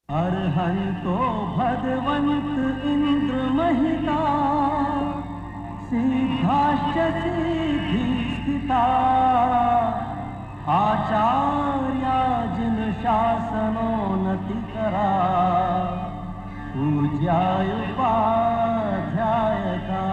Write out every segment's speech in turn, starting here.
अर्हन्तो भगवन्त इंद्र महिता सिद्धाश्च सिद्धि स्थिता आचार्या जिन शासनोन्नतिकरा पूज्याय उपाध्यायता।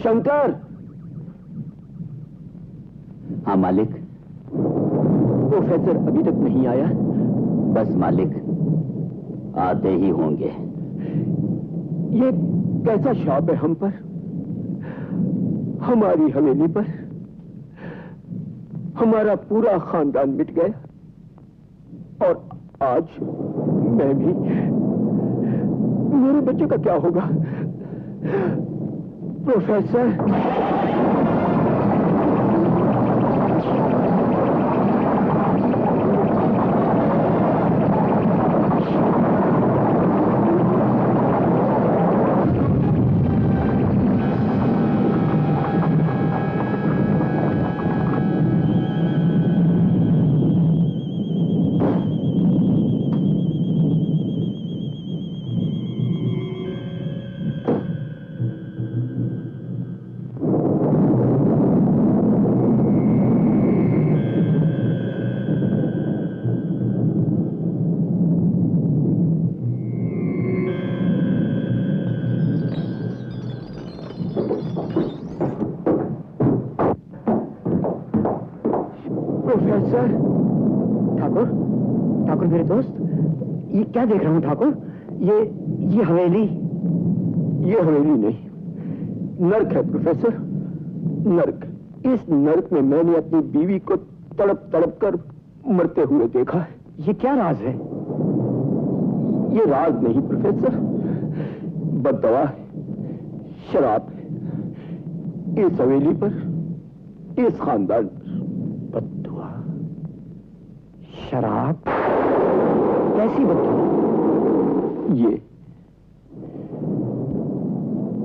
शंकर! हाँ मालिक। प्रोफेसर अभी तक नहीं आया? बस मालिक, आते ही होंगे। ये कैसा शाप है हम पर, हमारी हवेली पर? हमारा पूरा खानदान मिट गया और आज मैं भी। मेरे बच्चे का क्या होगा? प्रोफेसर! ठाकुर मेरे दोस्त, ये क्या देख रहा हूं ठाकुर? ये हवेली? ये हवेली नहीं, नर्क है प्रोफेसर, नर्क। इस नर्क में मैंने अपनी बीवी को तड़प तड़प कर मरते हुए देखा है। ये क्या राज है? ये राज नहीं प्रोफेसर, बददवा है, शराब है। इस हवेली पर, इस खानदान पर बददुआ। शराब? कैसी बददुआ? ये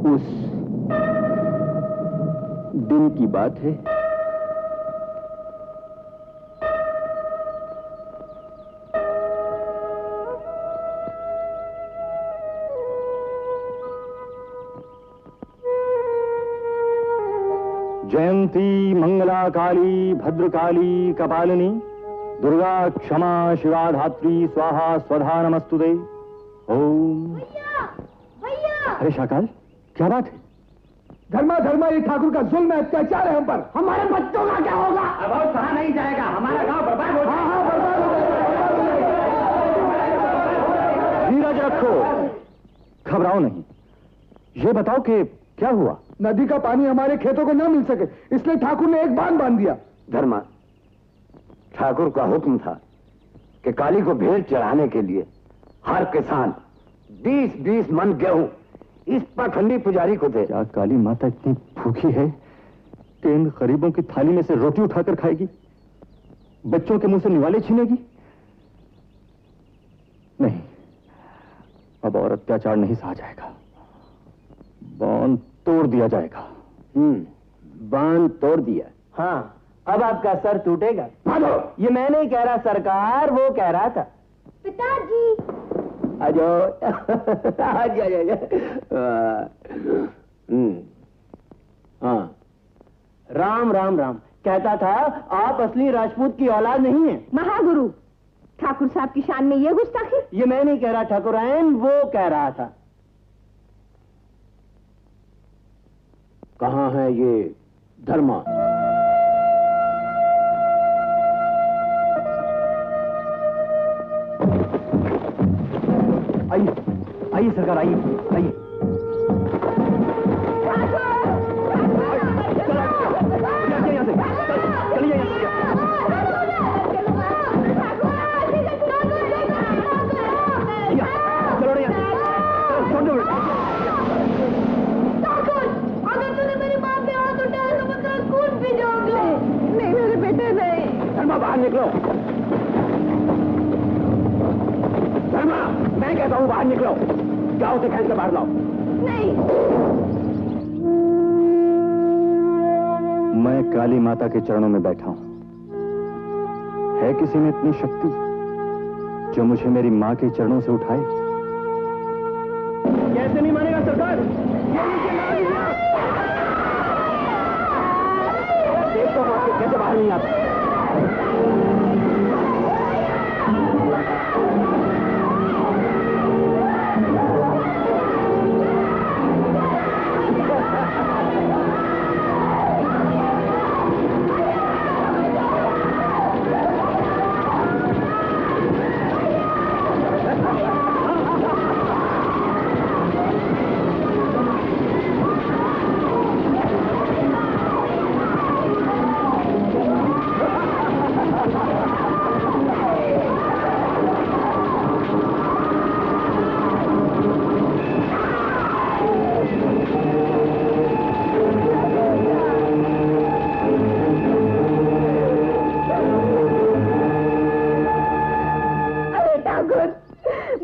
उस दिन की बात है जयंती मंगला काली भद्रकाली कपालिनी दुर्गा क्षमा शिवा धात्री स्वाहा स्वधा नमस्तुते। ओम। अरे शाकाल, क्या बात है? धर्मा धर्मा, ये ठाकुर का जुल्म है, अत्याचार है हम पर। हमारे बच्चों का क्या होगा? अब ये बताओ कि क्या हुआ? नदी का पानी हमारे खेतों को न मिल सके, इसलिए ठाकुर ने एक बांध बांध दिया। धर्मा, ठाकुर का हुक्म था कि काली को भेंट चढ़ाने के लिए हर किसान 20-20 मन गेहूं इस पाखंडी पुजारी को दे। क्या काली माता इतनी भूखी है कि इन गरीबों की थाली में से रोटी उठाकर खाएगी, बच्चों के मुंह से निवाले छीनेगी? नहीं, अब और अत्याचार नहीं सहा जाएगा, बांध तोड़ दिया जाएगा। बांध तोड़ दिया। हाँ, अब आपका सर टूटेगा। भागो। ये मैं नहीं कह रहा सरकार, वो कह रहा था। पिताजी। हाँ, राम राम राम। कहता था आप असली राजपूत की औलाद नहीं है। महागुरु, ठाकुर साहब की शान में ये गुस्ताखी? ये मैं नहीं कह रहा ठाकुरायन, वो कह रहा था। कहाँ है ये धर्मा? आइए आइए सरकार, आइए आइए। चलिए यहाँ से। चलो यहाँ से, छोड़ दो। अगर तूने मेरी माँ पे हाथ उठाया तो मैं तेरा खून पी जाऊंगी। नहीं मेरे बेटे, नहीं। धर्मा बाहर निकलो। धर्मा, मैं कहता हूँ बाहर निकलो। जाओ से खींच के बाहर लाओ। नहीं। मैं काली माता के चरणों में बैठा हूं। है किसी में इतनी शक्ति जो मुझे मेरी मां के चरणों से उठाए? कैसे नहीं मानेगा सरकार? देखो कैसे बाहर नहीं आता।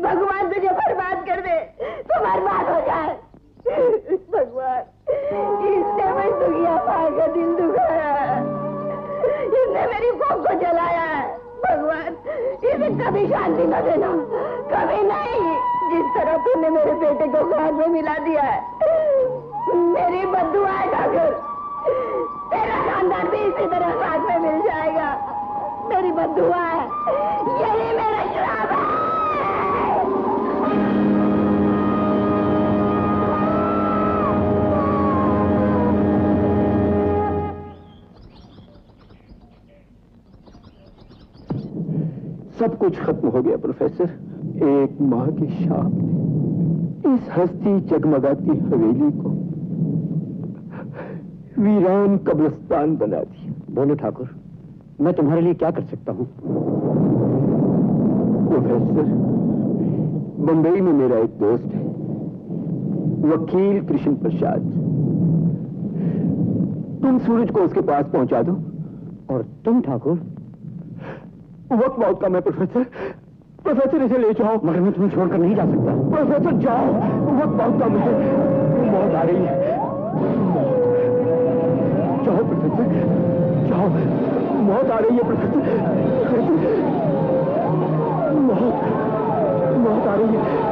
भगवान तुझे बर्बाद कर दे, तो बर्बाद हो जाए। भगवान, इसने मैं दुखिया पाए का दिल दुखाया, इसने मेरी भूख को जलाया है। भगवान, इसे कभी शांति न देना, कभी नहीं। जिस तरह तूने मेरे बेटे को खाद में मिला दिया है, मेरी बद्दुआ है ठाकुर, तेरा खानदान भी इसी तरह खाद में मिल जाएगा। मेरी बद्दुआ है, यही मेरा श्राप है। सब कुछ खत्म हो गया प्रोफेसर। एक माँ के शाप ने इस हंसती जगमगाती हवेली को वीरान कब्रिस्तान बना दिया। बोलो ठाकुर, मैं तुम्हारे लिए क्या कर सकता हूँ? प्रोफेसर, बंबई में मेरा एक दोस्त है, वकील कृष्ण प्रसाद। तुम सूरज को उसके पास पहुंचा दो। और तुम ठाकुर? वक्त बहुत कम है प्रोफेसर। प्रोफेसर, इसे ले जाओ। मगर मैं तुम्हें छोड़कर नहीं जा सकता। प्रोफेसर जाओ, वक्त बहुत कम है, मौत आ रही है। जाओ प्रोफेसर, जाओ, मौत आ रही है प्रोफेसर। मौत आ रही है।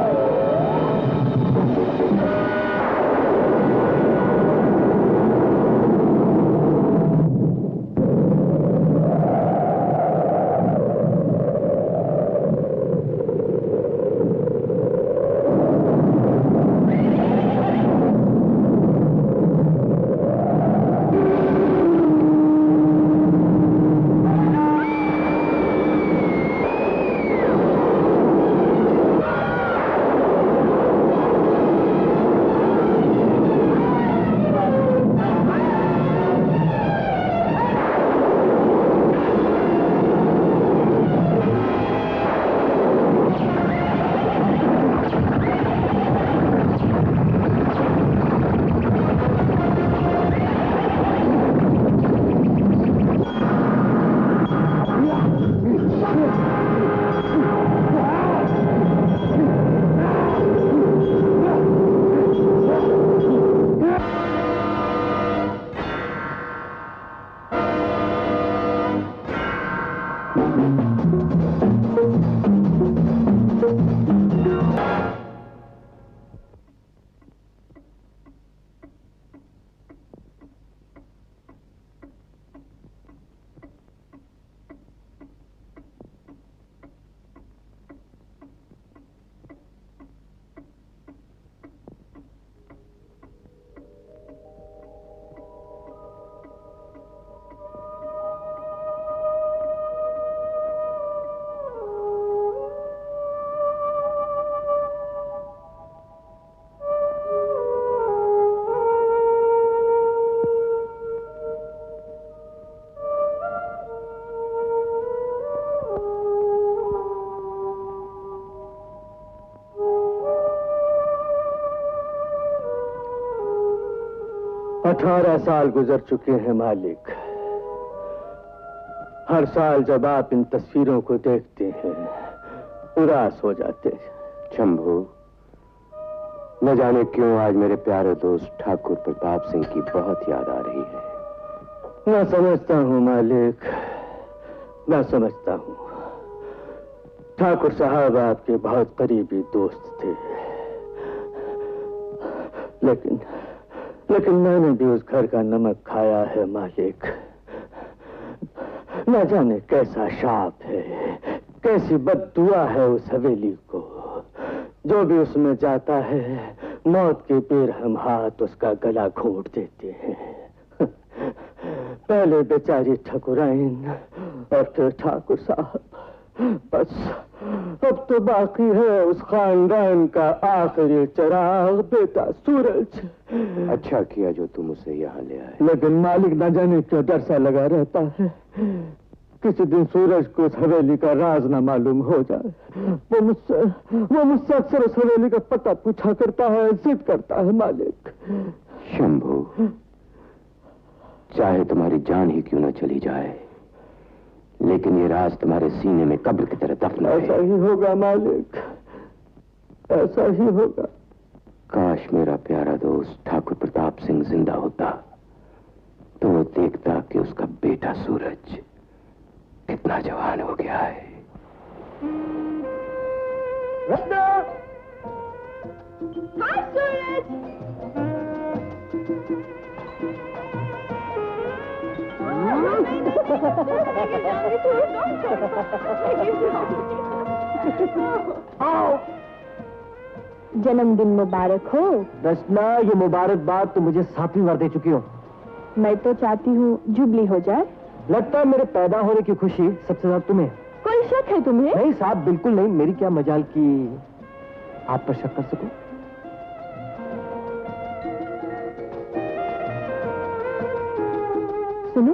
18 साल गुजर चुके हैं मालिक। हर साल जब आप इन तस्वीरों को देखते हैं उदास हो जाते हैं। शंभू, न जाने क्यों आज मेरे प्यारे दोस्त ठाकुर प्रताप सिंह की बहुत याद आ रही है। मैं समझता हूं मालिक, मैं समझता हूं। ठाकुर साहब आपके बहुत करीबी दोस्त थे, लेकिन मैंने भी उस घर का नमक खाया है मालिक। न जाने कैसा शाप है, कैसी बद्दुआ है उस हवेली को। जो भी उसमें जाता है मौत के बेरहम हाथ उसका गला घोंट देते हैं। पहले बेचारी ठकुराइन और फिर ठाकुर साहब। बस अब तो बाकी है उस खानदान का आखिरी चिराग, बेटा सूरज। अच्छा किया जो तुम उसे यहाँ ले आए। लेकिन मालिक न जाने क्यों डर सा लगा रहता है। किसी दिन सूरज को उस हवेली का राज न मालूम हो जाए। वो मुझसे अक्सर उस हवेली का पता पूछा करता है, जिद करता है मालिक। शंभू, चाहे तुम्हारी जान ही क्यों न चली जाए, लेकिन ये राज तुम्हारे सीने में कब्र की तरह दफन है। ऐसा ही होगा मालिक, ऐसा ही होगा। काश मेरा प्यारा दोस्त ठाकुर प्रताप सिंह जिंदा होता तो वो देखता कि उसका बेटा सूरज कितना जवान हो गया है। हाय सूरज। जन्मदिन मुबारक हो। रचना, ये मुबारकबाद तो मुझे 7वीं बार दे चुकी हो। मैं तो चाहती हूँ जुबली हो जाए। लगता है मेरे पैदा होने की खुशी सबसे ज्यादा तुम्हें। कोई शक है तुम्हें? नहीं साहब, बिल्कुल नहीं। मेरी क्या मजाल की आप पर शक कर सकूं। सुनो,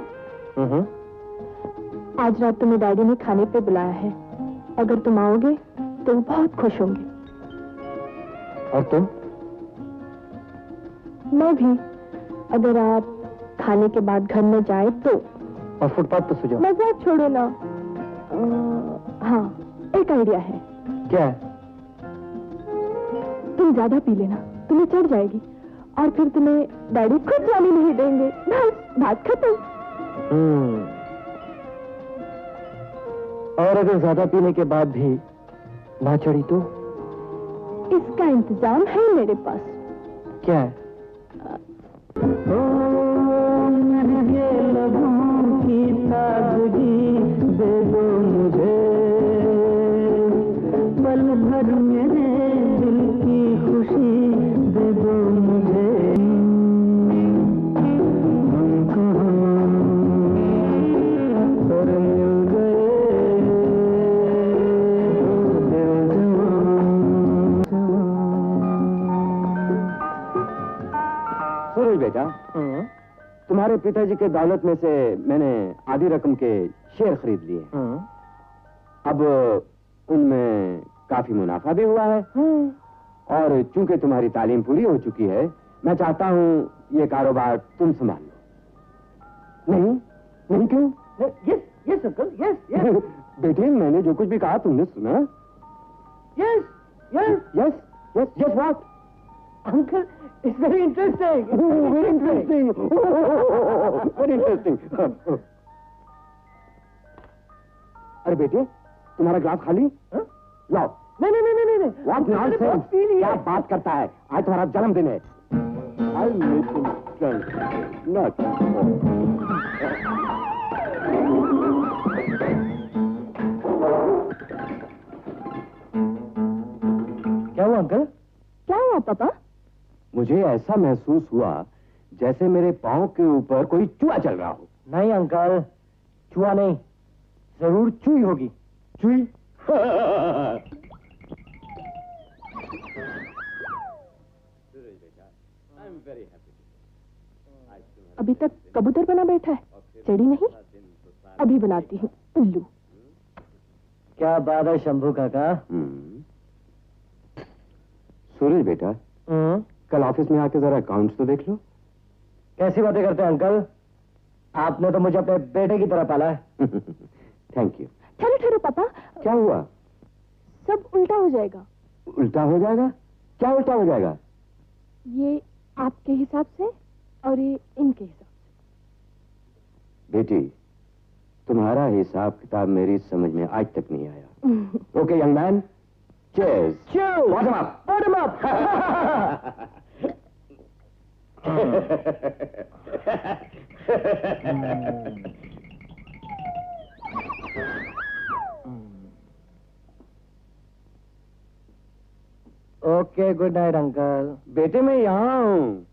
आज रात तुम्हें डैडी ने खाने पे बुलाया है। अगर तुम आओगे तो वो बहुत खुश होंगे। और तुम? मैं भी। अगर आप खाने के बाद घर में जाए तो। और फुटपाथ पर सो जाओ। मजाक छोड़ो ना। हाँ, एक आइडिया है। क्या है? तुम ज्यादा पी लेना, तुम्हें चढ़ जाएगी और फिर तुम्हें डैडी खुद जाने नहीं देंगे। बस बात खत्म। और अगर ज्यादा पीने के बाद भी ना चढ़ी तो? इसका इंतजाम है मेरे पास। क्या है? दे दो मुझे पल भर मेरे दिल की खुशी दे दो मुझे। पर मिल गए सूरज बेटा, तुम्हारे पिताजी के दौलत में से मैंने आधी रकम के शेयर खरीद लिए। अब उनमें काफी मुनाफा भी हुआ है। और चूंकि तुम्हारी तालीम पूरी हो चुकी है, मैं चाहता हूं ये कारोबार तुम संभाल लो। नहीं नहीं, क्यों? Yes uncle, yes. बेटे, मैंने जो कुछ भी कहा तुमने सुना? Yes yes yes yes yes what? Uncle, it's very interesting. Very interesting, very interesting. अरे बेटे, तुम्हारा ग्लास खाली? लाओ। नहीं। What nonsense! क्या बात करता है? आज तुम्हारा जन्मदिन है। I make him drink, not क्या हुआ अंकल? क्या हुआ पापा? मुझे ऐसा महसूस हुआ जैसे मेरे पांव के ऊपर कोई चूहा चल रहा हो। नहीं अंकल, चूहा नहीं, जरूर चूही होगी। चूही? अभी तक कबूतर बना बैठा है, चिड़ी नहीं। अभी बनाती हूँ उल्लू। क्या बात है शंभू काका? सूरज बेटा, कल ऑफिस में आके जरा अकाउंट्स तो देख लो। कैसी बातें करते हैं अंकल? आपने तो मुझे अपने बेटे की तरह पाला है। Thank you. ठहरो ठहरो पापा, क्या हुआ? सब उल्टा हो जाएगा। उल्टा हो जाएगा? क्या उल्टा हो जाएगा? ये आपके हिसाब से और ये इनके हिसाब से। बेटी, तुम्हारा हिसाब किताब मेरी समझ में आज तक नहीं आया। Okay young man, cheers. Cheers! Bottom up. Bottom up! Okay, good night uncle. बेटे मैं यहाँ हूँ।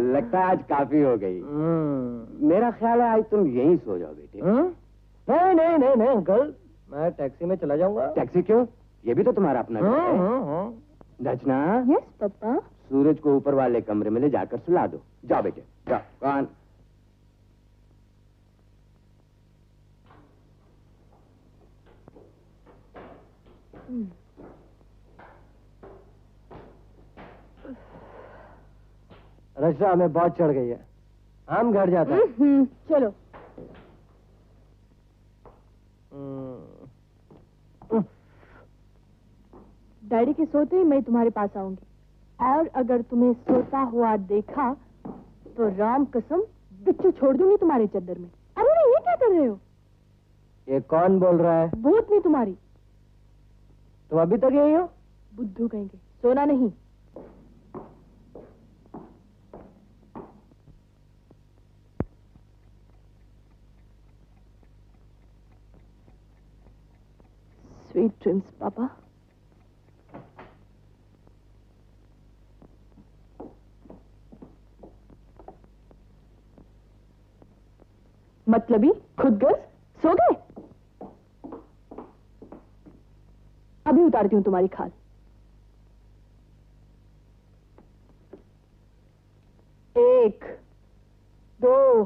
लगता है आज काफी हो गई। मेरा ख्याल है आज तुम यहीं सो जाओ बेटे। नहीं नहीं नहीं नहीं अंकल, मैं टैक्सी में चला जाऊंगा। टैक्सी क्यों? ये भी तो तुम्हारा अपना घर है। रचना, यस पापा। सूरज को ऊपर वाले कमरे में ले जाकर सुला दो। जाओ बेटे, जाओ। कौन? रचना, हमें बहुत चढ़ गई है, हम घर जाते हैं। चलो। डैडी के सोते ही मैं तुम्हारे पास आऊंगी, और अगर तुम्हें सोता हुआ देखा तो राम कसम बिच्छू छोड़ दूंगी तुम्हारे चद्दर में। अरे ये क्या कर रहे हो? ये कौन बोल रहा है? भूत नहीं तुम्हारी। तुम अभी तक यही हो? बुद्धू कहेंगे, सोना नहीं। स्वीट ड्रीम्स पापा। मतलबी खुदगर्ज सो गए? अभी उतारती हूँ तुम्हारी खाल। एक, दो,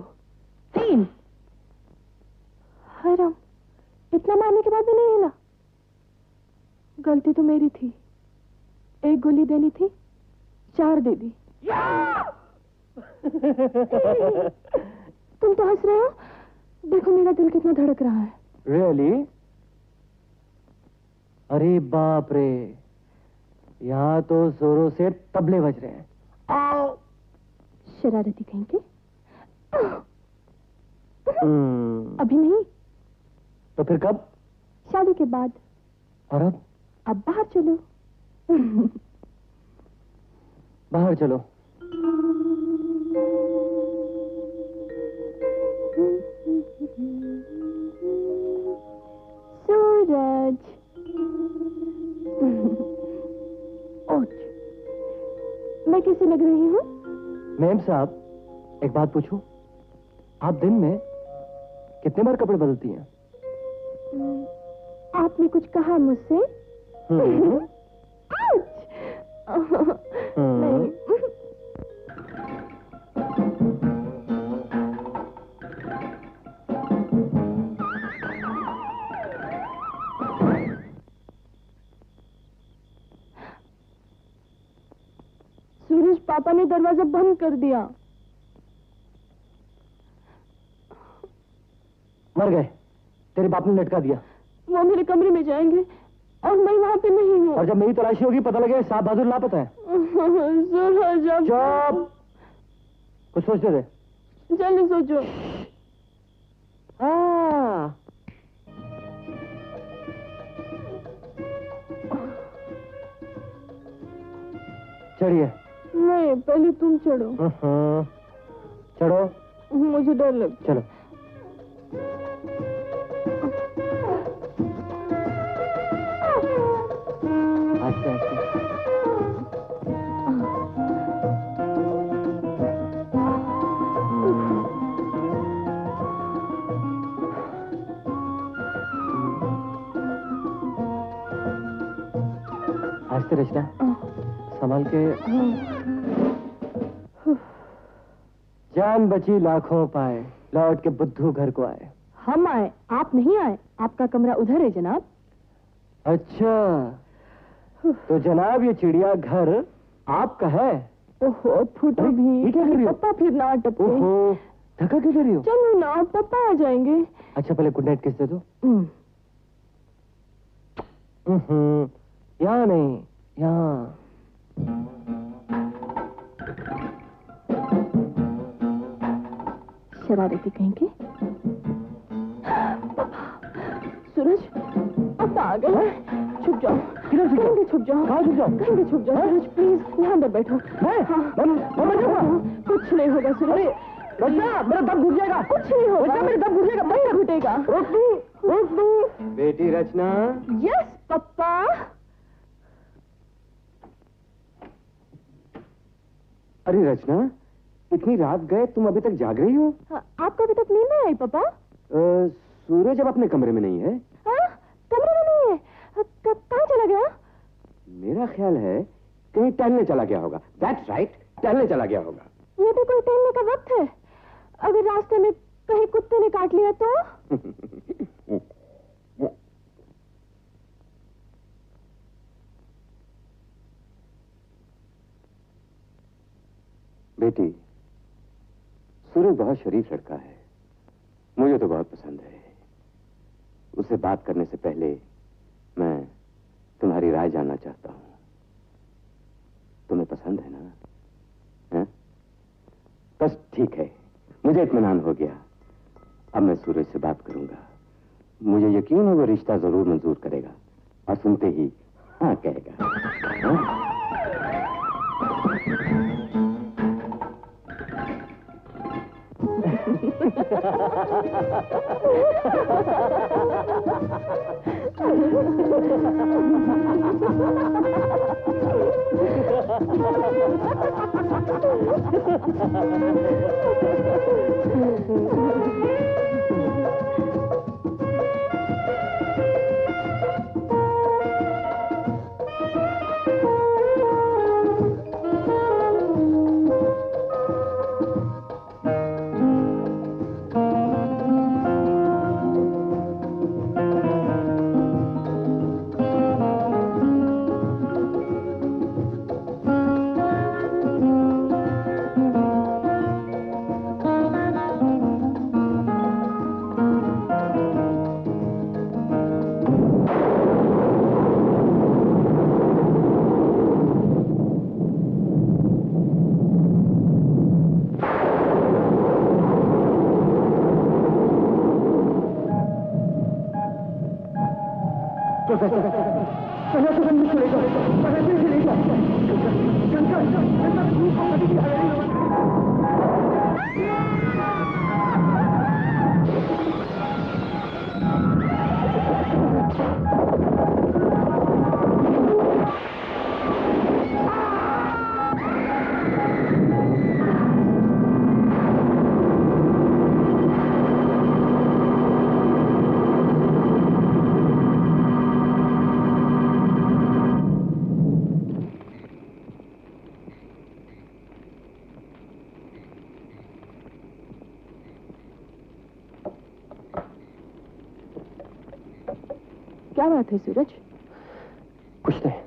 तीन। हाय राम, इतना मारने के बाद भी नहीं हिला। गलती तो मेरी थी, एक गोली देनी थी, 4 दे दी। तुम तो हंस रहे हो, देखो मेरा दिल कितना धड़क रहा है। रियली? अरे बाप रे, यहाँ तो जोरों से तबले बज रहे हैं। आओ। शरारती कहीं के। अभी नहीं तो फिर कब? शादी के बाद। और अब बाहर चलो। बाहर चलो। सूरज। ओठ, मैं कैसी लग रही हूँ? मैम साहब, एक बात पूछूं? आप दिन में कितने बार कपड़े बदलती हैं? आपने कुछ कहा मुझसे? नहीं। सूरज, पापा ने दरवाजा बंद कर दिया। मर गए? तेरे बाप ने लटका दिया? वो मेरे कमरे में जाएंगे और मैं वहाँ पे नहीं हूँ। और जब मेरी तलाशी होगी पता लगे साहब बहादुर लापता है। सूरज, अब चुप, कुछ सोचते थे? जल्दी सोचो। चढ़िए। नहीं, पहले तुम चढ़ो। चढ़ो। मुझे डर लगता। चलो। आस्ते आस्ते। आस्ते रचना, संभाल के। जान बची लाखों पाए, लौट के बुद्धू घर को आए। हम आए, आप नहीं आए। आपका कमरा उधर है जनाब। अच्छा, तो जनाब ये चिड़िया घर आपका है। ओहो फूटा अरे, भी। ये क्या कर रही हो? पापा फिर ना टपके। ओहो, धक्का क्यों दे रही हो? चलो ना, पापा आ जाएंगे। अच्छा पहले गुड नाइट किस दे दो। यहाँ नहीं, यहाँ। शरारती कहीं के। सूरज, पापा आ गए। छुप जाओ। किधर छुप जाओ? कहीं भी छुप जाओ। कहाँ छुप जाओ? कहीं भी छुप जाओ सूरज, प्लीज यहाँ अंदर बैठो। मैं? हाँ। मैं मर जाऊंगा। कुछ नहीं होगा सूरज। बच्चा, मेरा दम घुट जाएगा। कुछ नहीं होगा। बच्चा, मेरा दम घुट जाएगा। नहीं घुटेगा। रोक दो। बेटी रचना, यस पापा। अरे रचना, इतनी रात गए, तुम अभी तक जाग रही हो? हाँ, आपको अभी तक नींद नहीं आई पापा? सूरज अब अपने कमरे में नहीं है। हाँ, कमरे में नहीं है। कहाँ चला गया? मेरा ख्याल है कहीं टहलने चला गया होगा। दैट्स राइट, टहलने चला गया होगा। ये भी कोई टहलने का वक्त है? अगर रास्ते में कहीं कुत्ते ने काट लिया तो? बेटी, सूरज बहुत शरीफ लड़का है, मुझे तो बहुत पसंद है। उससे बात करने से पहले मैं तुम्हारी राय जानना चाहता हूं। तुम्हें पसंद है ना? है? बस ठीक है, मुझे इत्मीनान हो गया। अब मैं सूरज से बात करूंगा। मुझे यकीन है वो रिश्ता जरूर मंजूर करेगा और सुनते ही हाँ कहेगा। हाँ? क्या बात है सूरज? कुछ नहीं।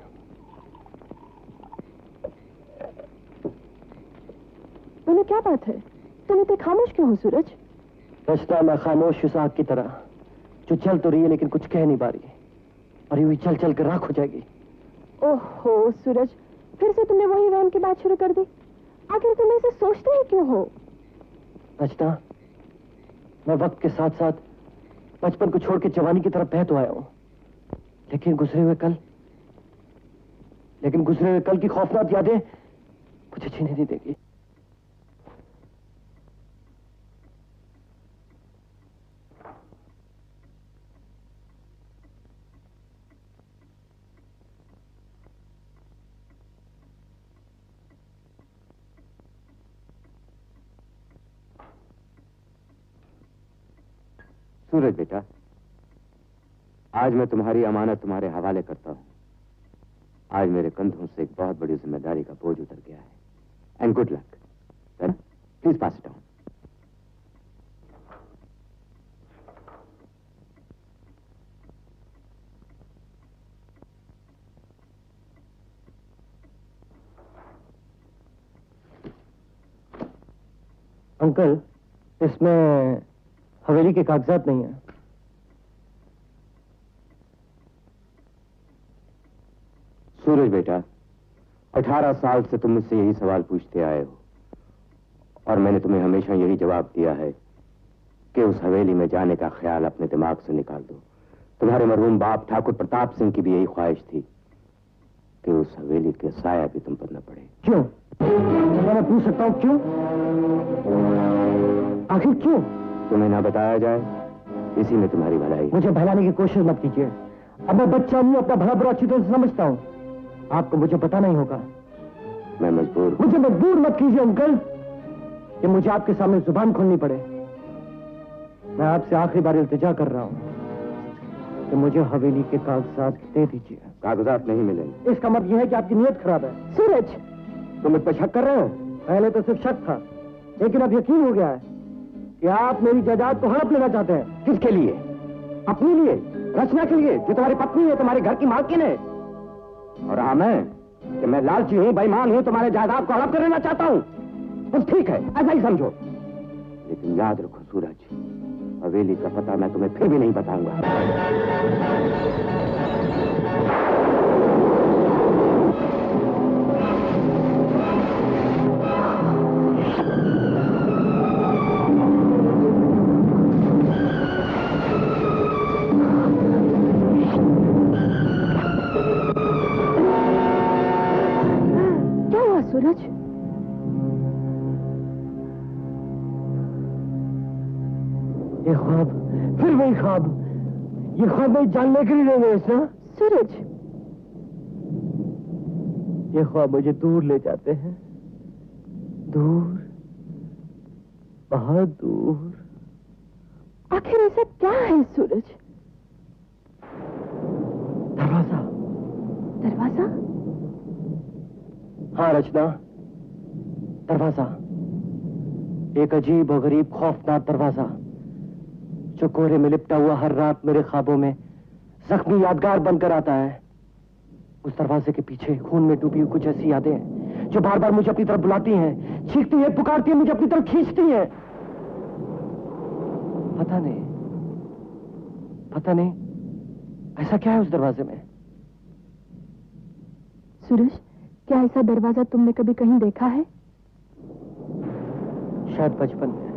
बोलो क्या बात है? तुम इतने खामोश क्यों हो सूरज? रचना, मैं खामोश उस आग की तरह जो चल तो रही है लेकिन कुछ कह नहीं पा रही, और यूं ही चल चल कर राख हो जाएगी। ओहो सूरज, फिर से तुमने वही वहम की बात शुरू कर दी। आखिर तुम इसे सोचते ही क्यों हो? रचना, मैं वक्त के साथ साथ बचपन को छोड़ के जवानी की तरफ बह तो आया हूं, लेकिन गुजरे हुए कल की खौफनाक यादें मुझे छीने नहीं देगी। सूरज बेटा, आज मैं तुम्हारी अमानत तुम्हारे हवाले करता हूं। आज मेरे कंधों से एक बहुत बड़ी जिम्मेदारी का बोझ उतर गया है। And good luck. Please pass it on. Uncle, इसमें हवेली के कागजात नहीं है। सूरज बेटा, 18 साल से तुम मुझसे यही सवाल पूछते आए हो और मैंने तुम्हें हमेशा यही जवाब दिया है कि उस हवेली में जाने का ख्याल अपने दिमाग से निकाल दो। तुम्हारे मरहूम बाप ठाकुर प्रताप सिंह की भी यही ख्वाहिश थी कि उस हवेली के साया भी तुम पर न पड़े। क्यों? मैं पूछ सकता हूँ क्यों? आखिर क्यों? तुम्हें ना बताया जाए, इसी में तुम्हारी भलाई। मुझे बहलाने की कोशिश मत कीजिए। अब मैं बच्चा नहीं, अपना भला बुरा अच्छी तरह से समझता हूँ। आपको मुझे बताना ही होगा। मैं मजबूर। मुझे मजबूर मत कीजिए अंकल, कि मुझे आपके सामने जुबान खोलनी पड़े। मैं आपसे आखिरी बार इल्तिजा कर रहा हूँ कि मुझे हवेली के कागजात दे दीजिए। कागजात नहीं मिलेंगे। इसका मतलब यह है कि आपकी नीयत खराब है। सूरज, तुम इस पर शक कर रहे हो? पहले तो सिर्फ शक था, लेकिन अब यकीन हो गया है कि आप मेरी जायदाद को हड़प लेना चाहते हैं। किसके लिए? अपने लिए, रचना के लिए, जो तुम्हारी पत्नी है, तुम्हारे घर की मालकिन है। और हाँ, मैं लालची हूँ, बेईमान हूँ, तुम्हारे जायदाद को हड़प कर लेना चाहता हूँ। बस ठीक है, ऐसा ही समझो। लेकिन याद रखो सूरज, हवेली का पता मैं तुम्हें फिर भी नहीं बताऊंगा। क्या हुआ सूरज? ये ख्वाब, फिर वही ख्वाब। ये ख्वाब मैं जानने के लिए नहीं गए ना? सूरज, ये ख्वाब मुझे दूर ले जाते हैं, दूर, बहुत दूर। आखिर ऐसा क्या है सूरज? दरवाजा। दरवाजा? हाँ रचना, दरवाजा। एक अजीब और गरीब खौफनाक दरवाजा, जो कोहरे में लिपटा हुआ हर रात मेरे ख्वाबों में जख्मी यादगार बनकर आता है। उस दरवाजे के पीछे खून में डूबी हुई कुछ ऐसी यादें हैं जो बार बार मुझे अपनी तरफ बुलाती हैं, चीखती हैं, पुकारती हैं, मुझे अपनी तरफ खींचती हैं। पता नहीं ऐसा क्या है उस दरवाजे में। सूरज, क्या ऐसा दरवाजा तुमने कभी कहीं देखा है? शायद बचपन में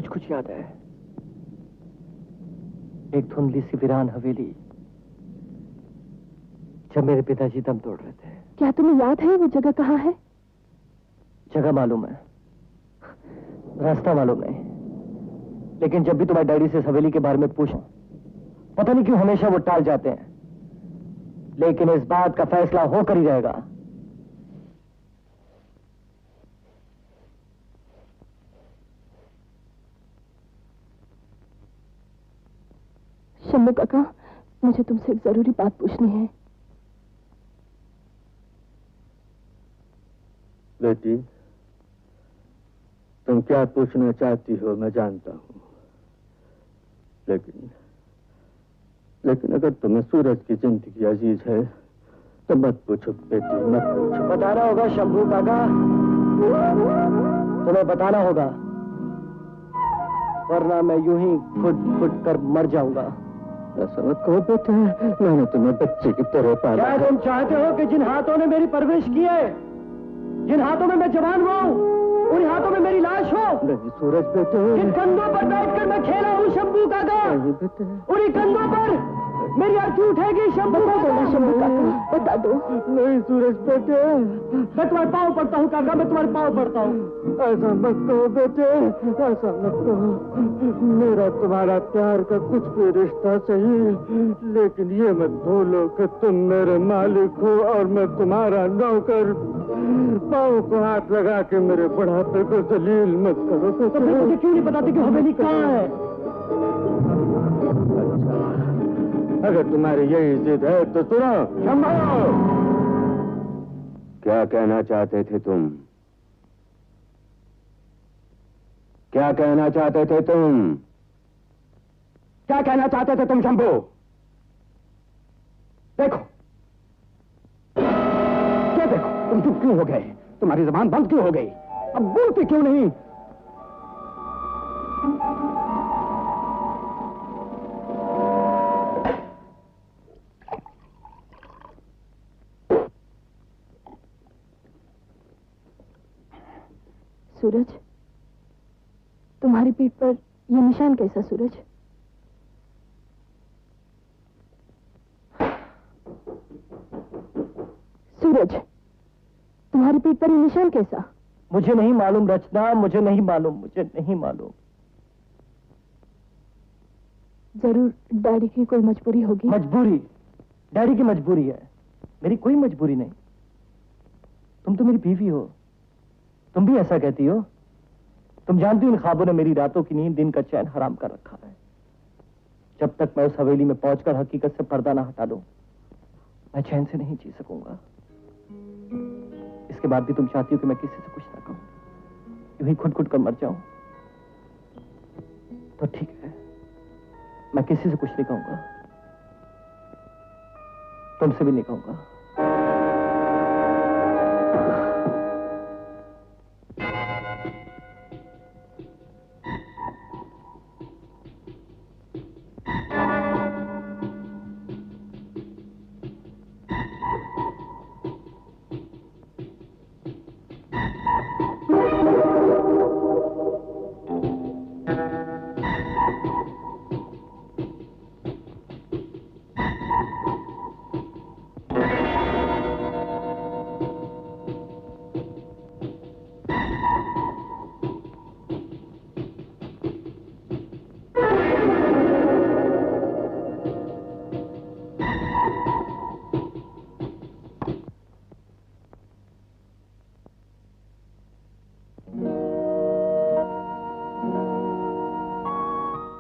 कुछ याद है। एक धुंधली सी वीरान हवेली, जब मेरे पिताजी दम तोड़ रहे थे। क्या तुम्हें याद है वो जगह कहाँ है? जगह मालूम है, रास्ता मालूम नहीं, लेकिन जब भी तुम्हारे डैडी से इस हवेली के बारे में पूछो, पता नहीं क्यों हमेशा वो टाल जाते हैं। लेकिन इस बात का फैसला होकर ही रहेगा। शंभू काका, मुझे तुमसे एक जरूरी बात पूछनी है। बेटी, तुम क्या पूछना चाहती हो मैं जानता हूं, लेकिन अगर तुम्हें सूरज की जिंदगी अजीज है तो मत पूछो बेटी, मत पूछो। बताना होगा शंभू काका, तुम्हें बताना होगा, वरना मैं यूं ही फुट कर मर जाऊंगा। ऐसा मत कहो बेटे, मैंने तुम्हें बच्चे की तरह पाला। क्या तुम चाहते हो कि जिन हाथों ने मेरी परवरिश की है, जिन हाथों में मैं जवान हुआ हूं, उन हाथों में मेरी लाश हो? नहीं सूरज बेटे, जिन कंधों पर बैठकर मैं खेला हूं शंभू काका, उन्हीं कंधों पर मेरी अर्थी उठेगी शंभू काका। शंभू काका, बता दो। नहीं सूरज बेटे, मैं तुम्हारे पाँव पड़ता हूँ काका, मैं तुम्हारे पाँव पड़ता हूँ। ऐसा मत कहो बेटे, ऐसा मत कहो। मेरा तुम्हारा प्यार का कुछ भी रिश्ता सही, लेकिन ये मत भूलो कि तुम मेरे मालिक हो और मैं तुम्हारा नौकर। पाँव को हाथ लगा के मेरे बुढ़ापे को जलील मत करो। तो मुझे क्यों नहीं बताती कि हवेली कहाँ है? अगर तुम्हारी यही जिद है तो सुनो। क्या कहना चाहते थे तुम? क्या कहना चाहते थे तुम? क्या कहना चाहते थे तुम शंभू? देखो, क्या देखो, तुम चुप क्यों हो गए? तुम्हारी जबान बंद क्यों हो गई? अब बोलते क्यों नहीं? सूरज, तुम्हारी पीठ पर ये निशान कैसा सूरज? सूरज, तुम्हारी पीठ पर ये निशान कैसा? मुझे नहीं मालूम रचना, मुझे नहीं मालूम, मुझे नहीं मालूम। जरूर डैडी की कोई मजबूरी होगी। मजबूरी? डैडी की मजबूरी है, मेरी कोई मजबूरी नहीं। तुम तो मेरी बीवी हो, तुम भी ऐसा कहती हो। तुम जानती हो इन ख्वाबों ने मेरी रातों की नींद, दिन का चैन हराम कर रखा है। जब तक मैं उस हवेली में पहुंचकर हकीकत से पर्दा ना हटा लूं, मैं चैन से नहीं जी सकूंगा। इसके बाद भी तुम चाहती हो कि मैं किसी से कुछ ना कहूं, यूं ही खुद कर मर जाऊं। तो ठीक है, मैं किसी से कुछ नहीं कहूंगा, तुमसे भी नहीं कहूंगा।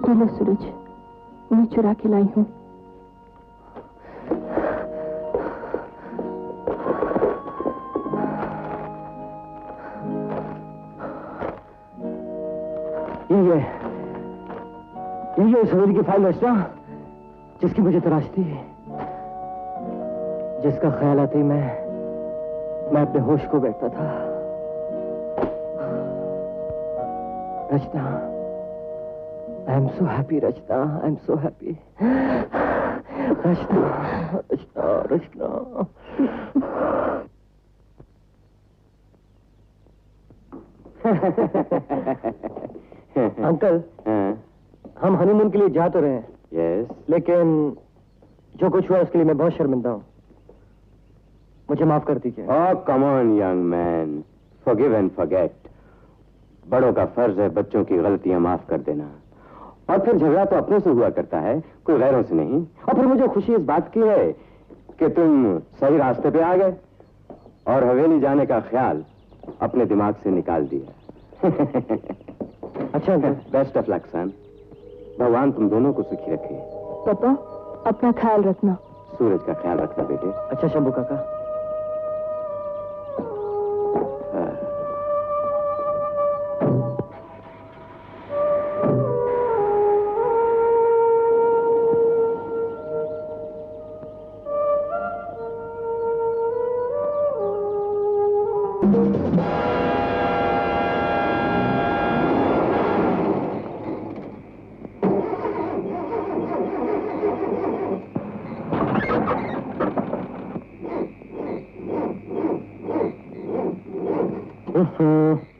ये लो सूरज, मैं चुरा के लाई हूँ। ये उस हवेली की फाइल रचना जिसकी मुझे तलाश थी, जिसका ख्याल आते ही मैं अपने होश को बैठता था। Rachna, I am so happy Rachna, I am so happy. Rachna, Rachna, Rachna. Uncle, हम हनीमून के लिए जा तो रहे हैं। यस। लेकिन जो कुछ हुआ उसके लिए मैं बहुत शर्मिंदा हूँ, मुझे माफ कर दीजिए। Oh, come on, young man. Forgive and forget. बड़ों का फर्ज है बच्चों की गलतियां माफ कर देना। और फिर झगड़ा तो अपनों से हुआ करता है, कोई गैरों से नहीं। और फिर मुझे खुशी इस बात की है कि तुम सही रास्ते पे आ गए और हवेली जाने का ख्याल अपने दिमाग से निकाल दिया। अच्छा, बेस्ट ऑफ लक सन। भगवान तुम दोनों को सुखी रखे। पापा, अपना ख्याल रखना। सूरज का ख्याल रखना बेटे। अच्छा शंभू काका।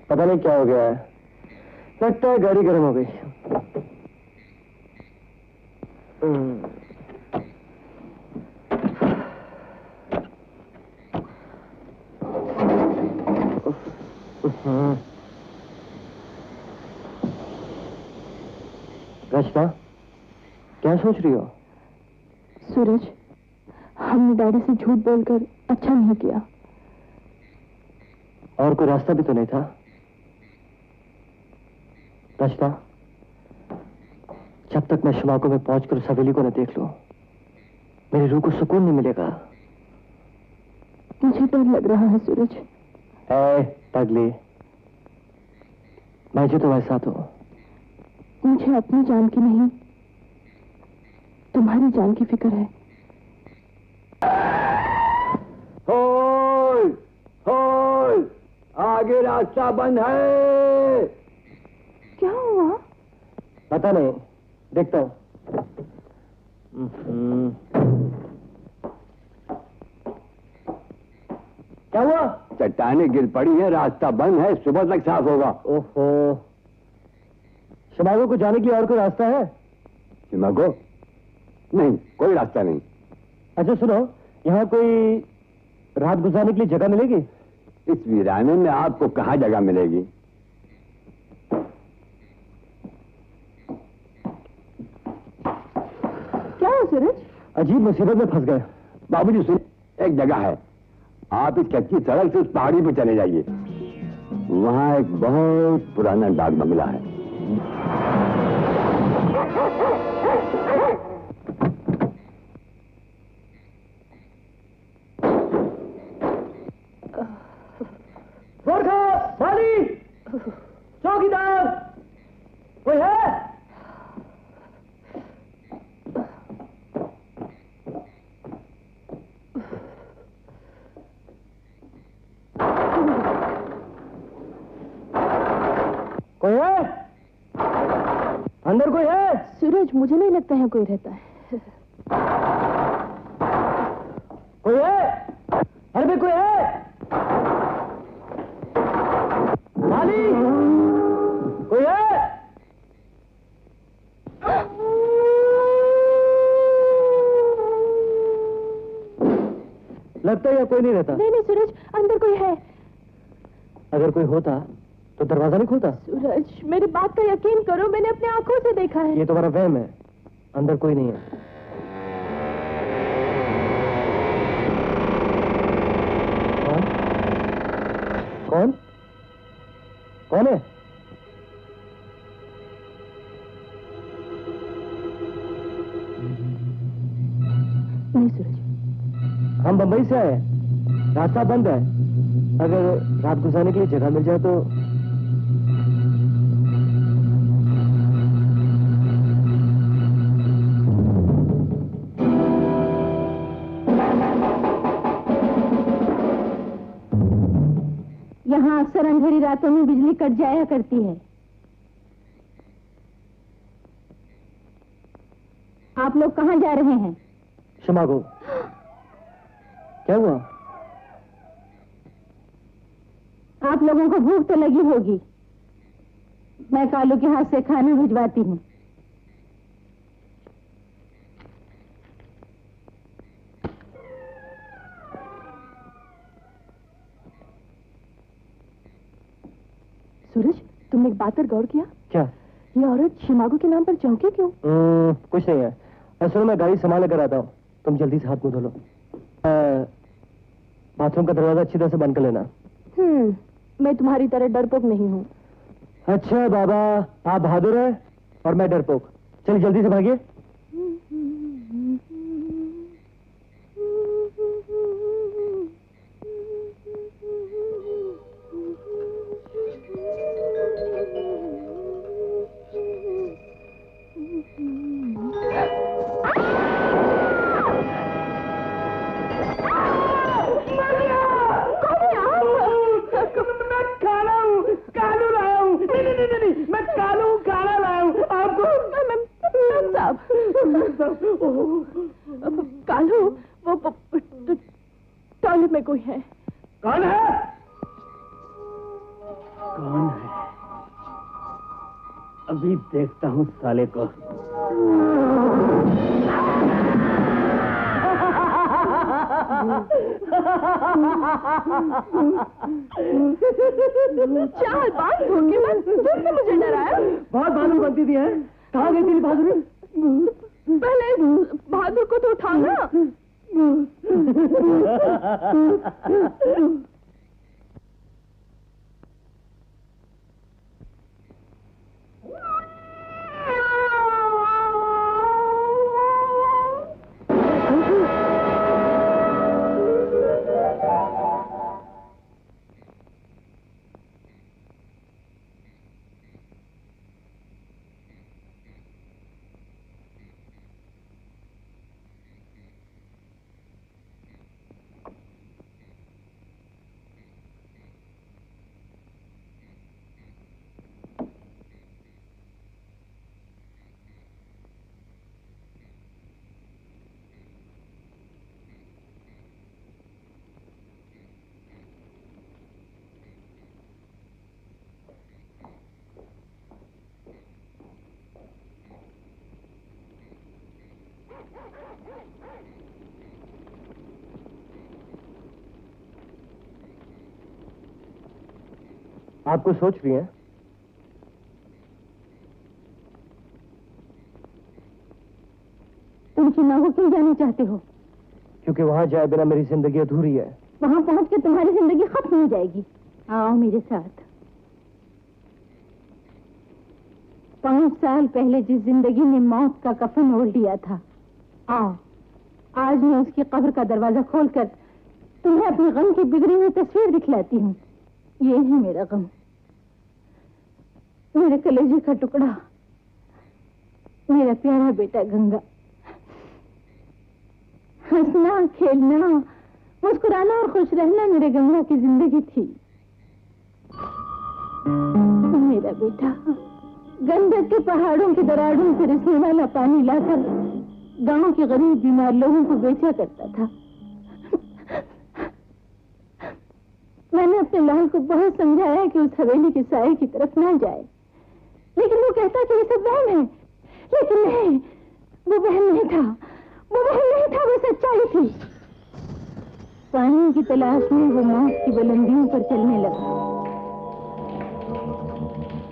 पता नहीं क्या हो गया है, लगता है गाड़ी गर्म हो गई। रचना, क्या सोच रही हो? सूरज, हमने डैडी से झूठ बोलकर अच्छा नहीं किया। और कोई रास्ता भी तो नहीं था। रचना, जब तक मैं शुमाको में पहुंचकर उस हवेली को न देख लूं, मेरी रूह को सुकून नहीं मिलेगा। मुझे डर लग रहा है सूरज। ऐ पगली, मैं जो तुम्हारे साथ हूं। मुझे अपनी जान की नहीं, तुम्हारी जान की फिक्र है। होय, होय, आगे रास्ता बंद है। क्या हुआ? पता नहीं, देखता हूँ। क्या हुआ? चट्टाने गिर पड़ी है, रास्ता बंद है, सुबह तक साफ होगा। ओहो, शिकागो को जाने के लिए और कोई रास्ता है? शिकागो? नहीं, कोई रास्ता नहीं। अच्छा सुनो, यहाँ कोई रात गुजारने के लिए जगह मिलेगी? इस वीराने में आपको कहाँ जगह मिलेगी? क्या हुआ सूरज? अजीब मुसीबत में फंस गए। बाबूजी सुन, एक जगह है, आप इस कच्ची सड़क से उस पहाड़ी पर चले जाइए, वहां एक बहुत पुराना डाक बंगला है। गोरखा, माली, चौकीदार, कोई है? कोई है? अंदर कोई है? सूरज, मुझे नहीं लगता है कोई रहता है। कोई है? अरे भाई कोई है? माली, कोई है? लगता है या कोई नहीं रहता। नहीं नहीं सूरज, अंदर कोई है। अगर कोई होता तो दरवाजा नहीं खुलता। सूरज, मेरी बात का यकीन करो, मैंने अपने आंखों से देखा है। ये तुम्हारा वहम है, अंदर कोई नहीं है। कौन? कौन है? नहीं सूरज। हम बंबई से आए, रास्ता बंद है, अगर रात गुजारने के लिए जगह मिल जाए तो। यहाँ अक्सर अंधेरी रातों में बिजली कट जाया करती है। आप लोग कहाँ जा रहे हैं? शिकागो। क्या हुआ? आप लोगों को भूख तो लगी होगी, मैं कालू के हाथ से खाना भिजवाती हूँ। सूरज, तुमने एक बात पर गौर किया? क्या? ये औरत शिकागो के नाम पर चौंकी क्यों? कुछ नहीं है। सुनो, मैं गाड़ी संभाल कर आता हूँ, तुम जल्दी से हाथ मुंह धो लो। बाथरूम का दरवाजा अच्छी तरह से बंद कर लेना। मैं तुम्हारी तरह डरपोक नहीं हूँ। अच्छा बाबा, आप बहादुर हैं और मैं डरपोक। चलिए जल्दी से भागिए। कालू, वो टॉयलेट में कोई है। कौन है? कौन है? अभी देखता हूँ साले को। चाल बात धोखे में तुमने मुझे डराया। बहुत बहादुर बनती थी है। कहाँ गई तेरी बहादुरी? पहले बहादुर को तो उठाना। आप कुछ सोच रही हैं? तुम चुनाव को क्यों जाना चाहते हो? क्योंकि वहां जाए बिना मेरी जिंदगी अधूरी है। वहां पहुंच के तुम्हारी जिंदगी खत्म हो जाएगी। आओ मेरे साथ। 5 साल पहले जिस जिंदगी ने मौत का कफन ओढ़ लिया था, आओ आज मैं उसकी कब्र का दरवाजा खोलकर तुम्हें अपने गम की बिगड़ी हुई तस्वीर दिखलाती हूँ। ये है मेरा गम, मेरे कलेजे का टुकड़ा, मेरा प्यारा बेटा गंगा। हंसना, खेलना, मुस्कुराना और खुश रहना मेरे गंगा की जिंदगी थी। मेरा बेटा गंडक के पहाड़ों की दरारों से रिसने वाला पानी लाकर गांव के गरीब बीमार लोगों को बेचा करता था। मैंने अपने लाल को बहुत समझाया कि उस हवेली के साए की तरफ ना जाए, लेकिन वो कहता कि ये सब वहम है। लेकिन नहीं, वो वहम नहीं था, वो वहम नहीं था, वो सच्चाई थी। पानी की तलाश में वो मौत की बुलंदियों पर चलने लगा।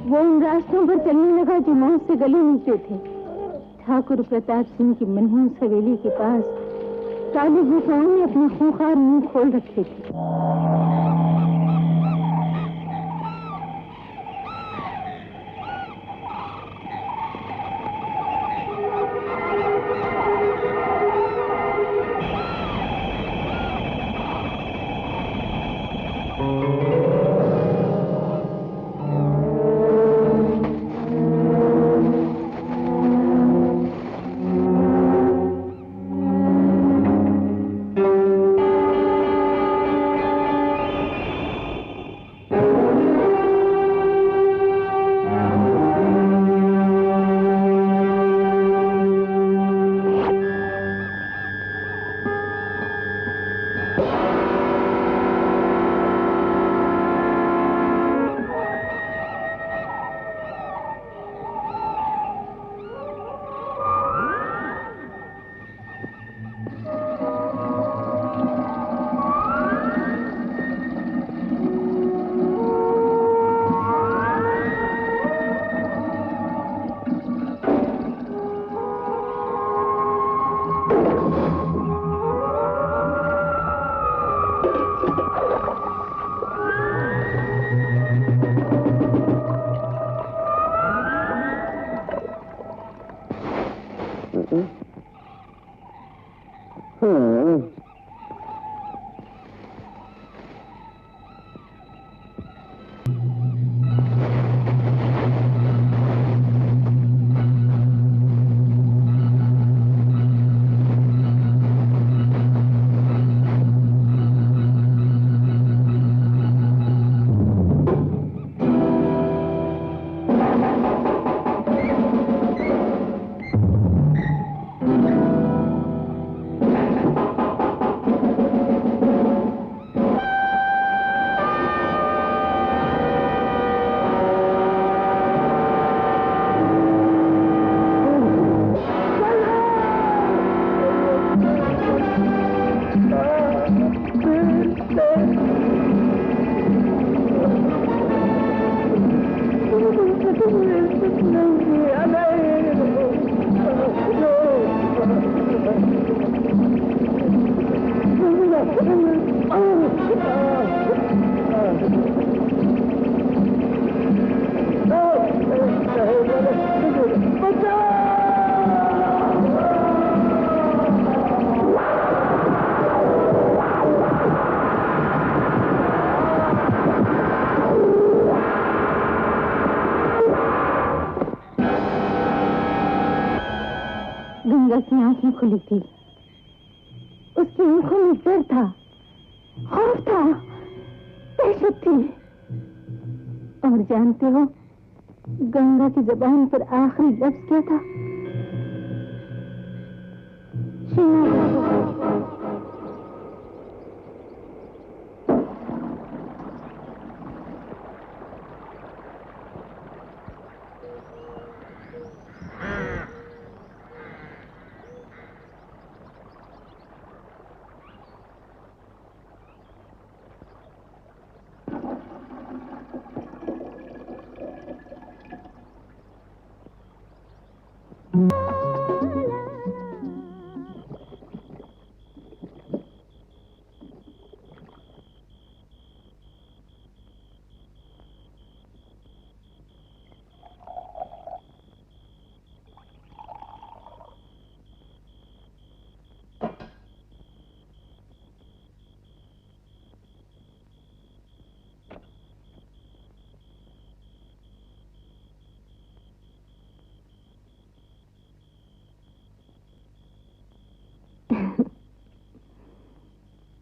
वो उन रास्तों पर चलने लगा जो मौत से गले मिलते थे। ठाकुर प्रताप सिंह की मनहूस हवेली के पास काली गुफाओं ने अपने खूंखार मुंह खोल रखे थे। गंगा की आंखें खुली थी। उसकी आंखों में डर था, खौफ था, दहशत थी। और जानते हो गंगा की जुबान पर आखिरी लफ्ज क्या था?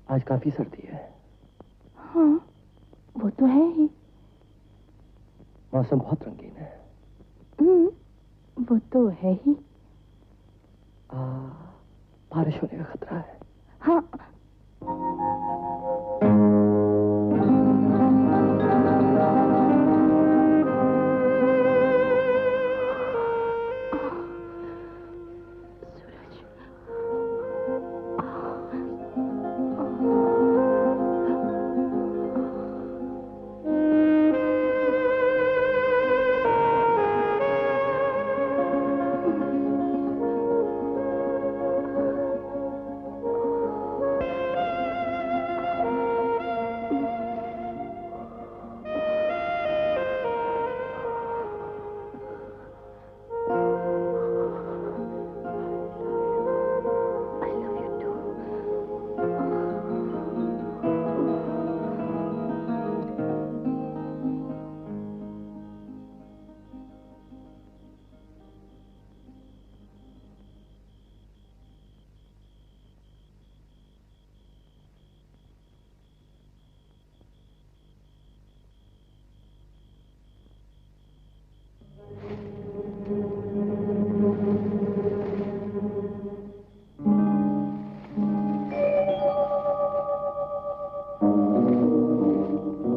आज काफी सर्दी है। हाँ, वो तो है ही। मौसम बहुत रंगीन है। वो तो है ही। बारिश होने का खतरा है। हाँ।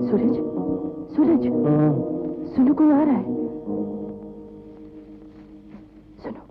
सूरज, सूरज, सुनो, कोई आ रहा है। सुनो।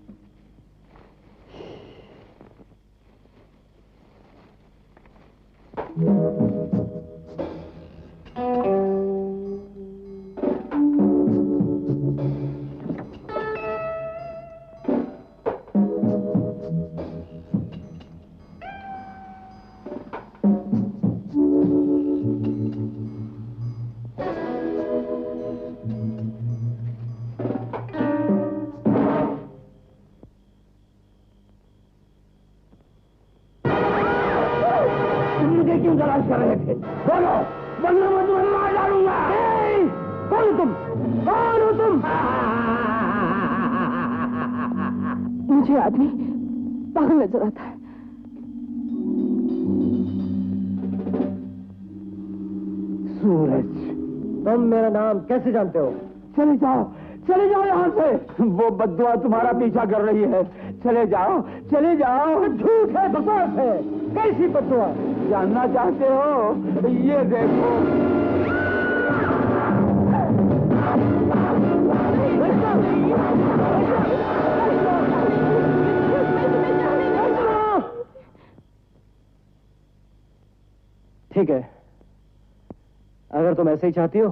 क्यों तलाश कर रहे थे? बोलो, वरना मैं तुम्हें मार डालूंगा। कौन हो तुम? कौन हो तुम? मुझे आदमी पागल नजर आता है। सूरज, तुम मेरा नाम कैसे जानते हो? चले जाओ, चले जाओ यहाँ से। वो बद्दुआ तुम्हारा पीछा कर रही है। चले जाओ, चले जाओ। झूठ है, बकवास है। कैसी बद्दुआ? जानना चाहते हो? ये देखो। ठीक है, अगर तुम ऐसे ही चाहती हो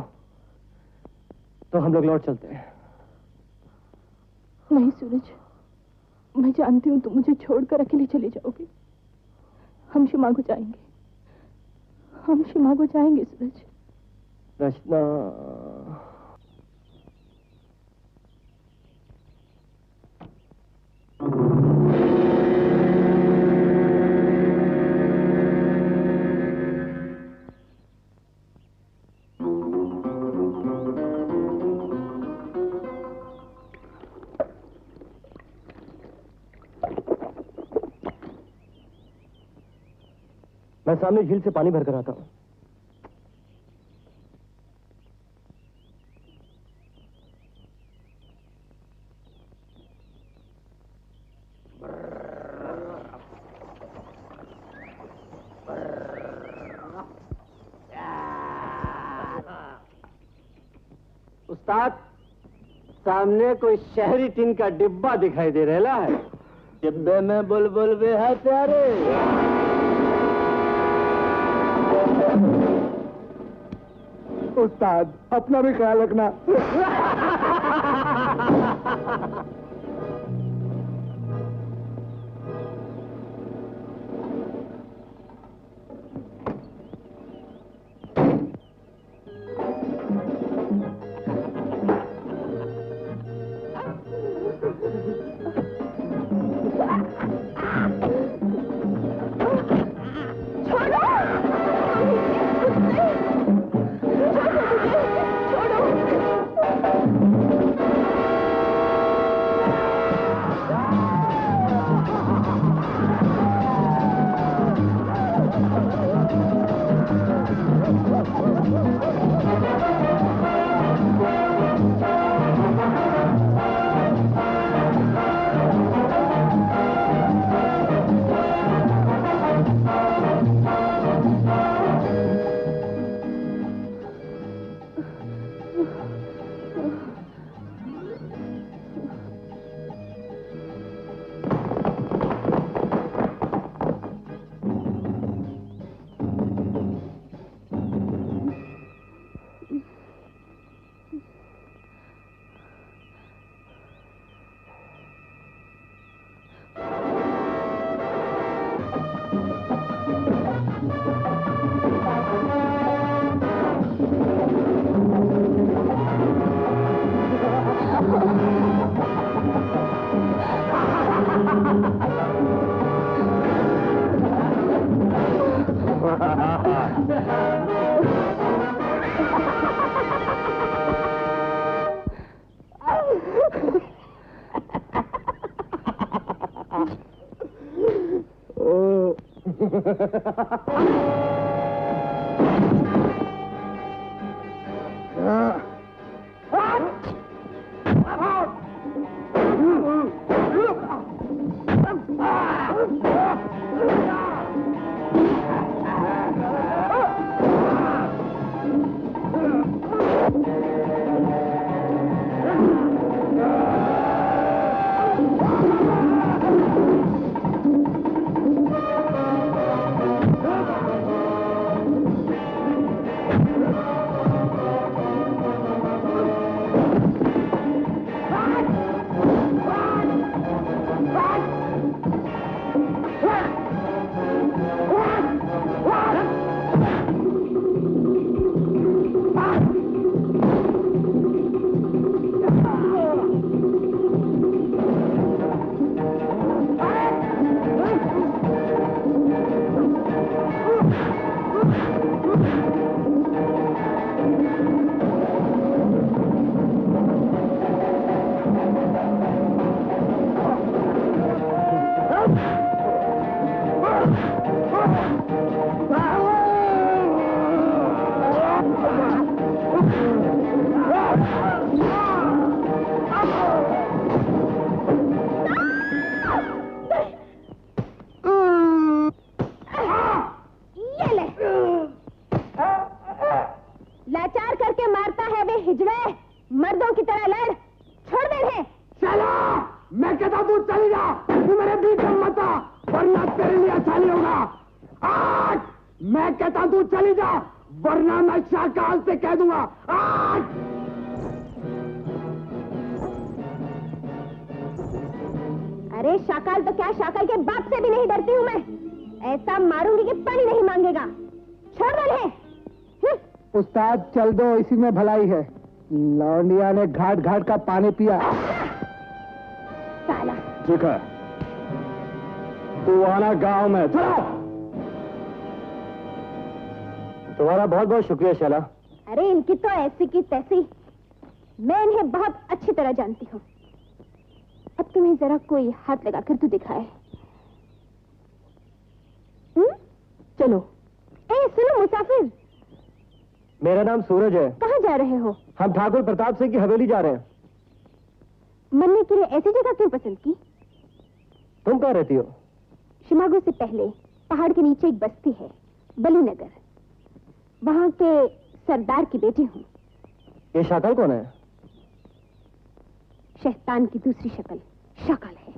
तो हम लोग लौट चलते हैं। नहीं सूरज, मैं जानती हूँ तुम मुझे छोड़कर अकेले चले जाओगे। हम शिमागो जाएंगे, हम शिमागो जाएंगे सूरज। रचना, मैं सामने झील से पानी भरकर आता हूं। उस्ताद, सामने कोई शहरी टीन का डिब्बा दिखाई दे रहा है। डिब्बे में बुलबुल भी है प्यारे। उस्ताद, अपना भी ख्याल रखना। लाचार करके मारता है वे हिजड़े, मर्दों की तरह लड़, छोड़ दे इन्हें। चला, मैं कहता हूं तू चली जा, तू मेरे बीच में मत आ, वरना तेरे लिए अच्छा नहीं होगा। आज मैं कहता हूं तू चली जा, वरना मैं शाकाल से कह दूंगा। आज अरे शाकाल तो क्या, शाकाल के बाप से भी नहीं डरती हूं मैं। ऐसा मारूंगी कि पानी नहीं मांगेगा। छोड़ दे इन्हें। उस्ताद चल दो, इसी में भलाई है। लौंडिया ने घाट घाट का पानी पिया। साला ठीक है, तू आना गांव में। चलो। तुम्हारा बहुत बहुत शुक्रिया शैला। अरे इनकी तो ऐसी की तैसी, मैं इन्हें बहुत अच्छी तरह जानती हूँ। अब तुम्हें जरा कोई हाथ लगाकर तो दिखाए। चलो। ए सुनो मुसाफिर, मेरा नाम सूरज है। कहाँ जा रहे हो? हम ठाकुर प्रताप सिंह की हवेली जा रहे हैं। मरने के लिए ऐसी जगह क्यों पसंद की? तुम कहाँ रहती हो? शिमागो से पहले पहाड़ के नीचे एक बस्ती है, बलीनगर। वहाँ के सरदार की बेटी हूँ। ये शाकाल कौन है? शैतान की दूसरी शक्ल शाकाल है।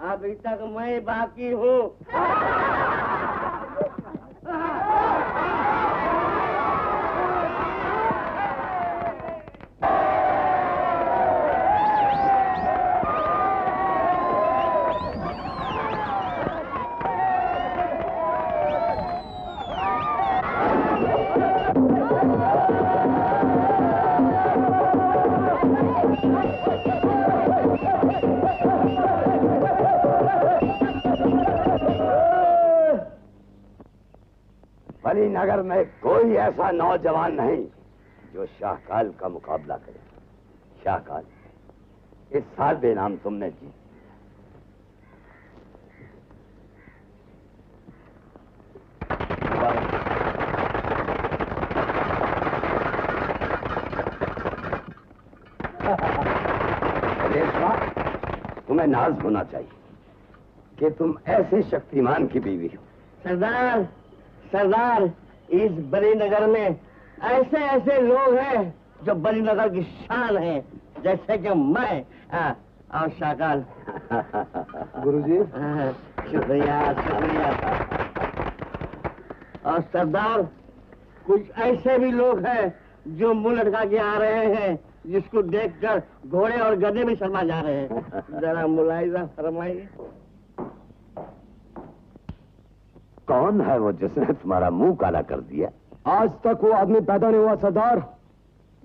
अभी तक मैं बाकी हूँ। नगर में कोई ऐसा नौजवान नहीं जो शाहकाल का मुकाबला करे। शाहकाल, इस साल बेनाम तुमने जीत। रेशमा, तुम्हें नाज होना चाहिए कि तुम ऐसे शक्तिमान की बीवी हो। सरदार, सरदार, इस बली नगर में ऐसे ऐसे लोग हैं जो बड़ी नगर की शान है, जैसे कि मैं और शाकाल। गुरुजी। शुक्रिया शुक्रिया। और सरदार, कुछ ऐसे भी लोग हैं जो मुंह लटका के आ रहे हैं, जिसको देखकर घोड़े और गधे भी शर्मा जा रहे हैं। जरा मुलाहिजा फरमाइए। कौन है वो जिसने तुम्हारा मुंह काला कर दिया? आज तक वो आदमी पैदा नहीं हुआ सरदार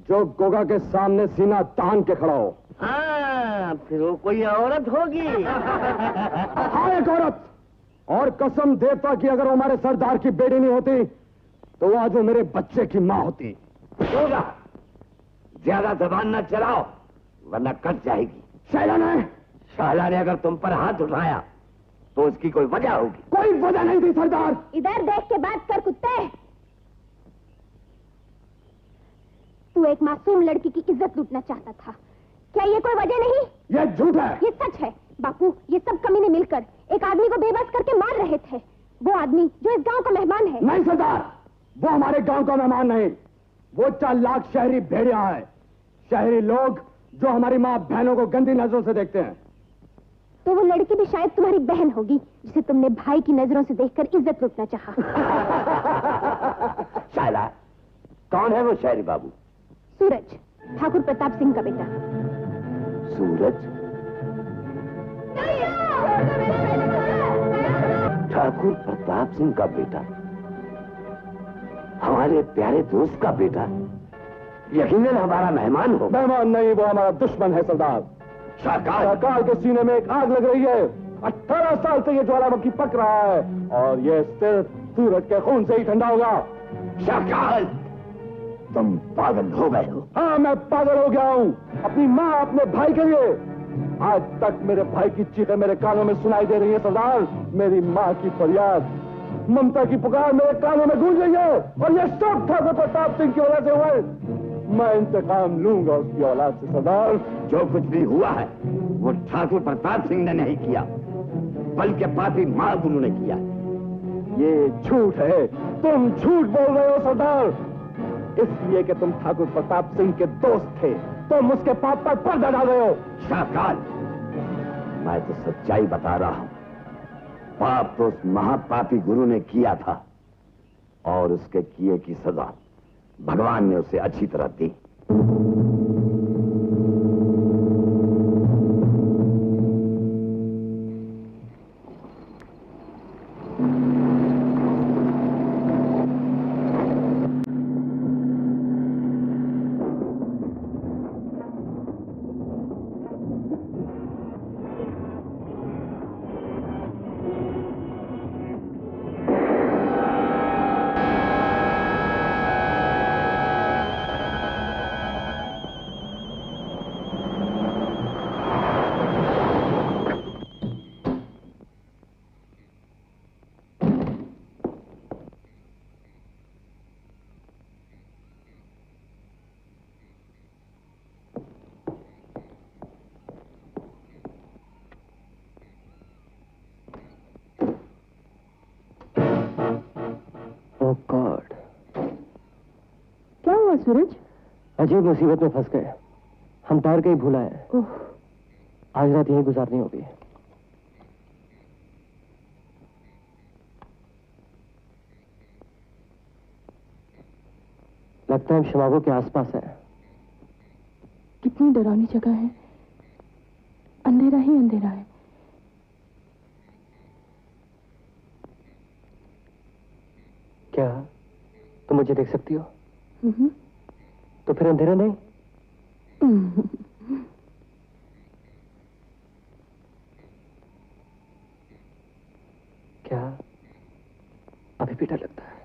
जो गोगा के सामने सीना तान के खड़ा हो। हाँ, फिर वो कोई औरत होगी। हाँ, एक औरत। और कसम देता कि अगर वो हमारे सरदार की बेटी नहीं होती तो आज वो मेरे बच्चे की माँ होती। गोगा, ज्यादा जबान न चलाओ वरना कट जाएगी। शाला ने अगर तुम पर हाथ उठाया तो उसकी कोई वजह होगी। कोई वजह नहीं थी सरदार। इधर देख के बात कर कुत्ते। तू एक मासूम लड़की की इज्जत लूटना चाहता था, क्या ये कोई वजह नहीं? ये झूठ है। ये सच है बापू। ये सब कमीने मिलकर एक आदमी को बेबस करके मार रहे थे। वो आदमी जो इस गांव का मेहमान है। नहीं सरदार, वो हमारे गांव का मेहमान नहीं, वो 4 लाख शहरी भेड़िया है। शहरी लोग जो हमारी माँ बहनों को गंदी नजरों से देखते हैं। तो वो लड़की भी शायद तुम्हारी बहन होगी जिसे तुमने भाई की नजरों से देखकर इज्जत लूटना चाहा। शाला, कौन है वो शहरी बाबू? सूरज, ठाकुर प्रताप सिंह का बेटा। सूरज? ठाकुर प्रताप सिंह का बेटा? हमारे प्यारे दोस्त का बेटा? यकीनन हमारा मेहमान हो। मेहमान नहीं, वो हमारा दुश्मन है सरदार। शाकाल के सीने में एक आग लग रही है। 18 साल से ये ज्वालामुखी पक रहा है और ये सिर्फ सूरज के खून से ही ठंडा होगा। शाकाल, तुम पागल हो गए हो। हाँ, मैं पागल हो गया हूँ अपनी माँ अपने भाई के लिए। आज तक मेरे भाई की चीखें मेरे कानों में सुनाई दे रही है सरदार। मेरी माँ की फरियाद, ममता की पुकार मेरे कानों में गूंज रही है और ये सब ठाकुर प्रताप सिंह की वजह से हुआ है। मैं इंतकाम लूंगा उसकी औलाद से सरदार। जो कुछ भी हुआ है वो ठाकुर प्रताप सिंह ने नहीं किया, बल्कि पापी महागुरु ने किया। ये झूठ है, तुम झूठ बोल रहे हो सरदार। इसलिए कि तुम ठाकुर प्रताप सिंह के दोस्त थे, तुम उसके पाप पर पर्दा डाल रहे हो। शाकाल, मैं तो सच्चाई बता रहा हूं। पाप तो उस महापापी गुरु ने किया था और उसके किए की सजा भगवान ने उसे अच्छी तरह दी। सूरज, अजीब मुसीबत में फंस गए। हम तार के ही भूला है। आज रात यहीं गुजारनी होगी। लगता है हम शिमागो के आसपास है। कितनी डरावनी जगह है, अंधेरा ही अंधेरा है। क्या तुम मुझे देख सकती हो? तो फिर अंधेरा नहीं? क्या अभी भी डर लगता है?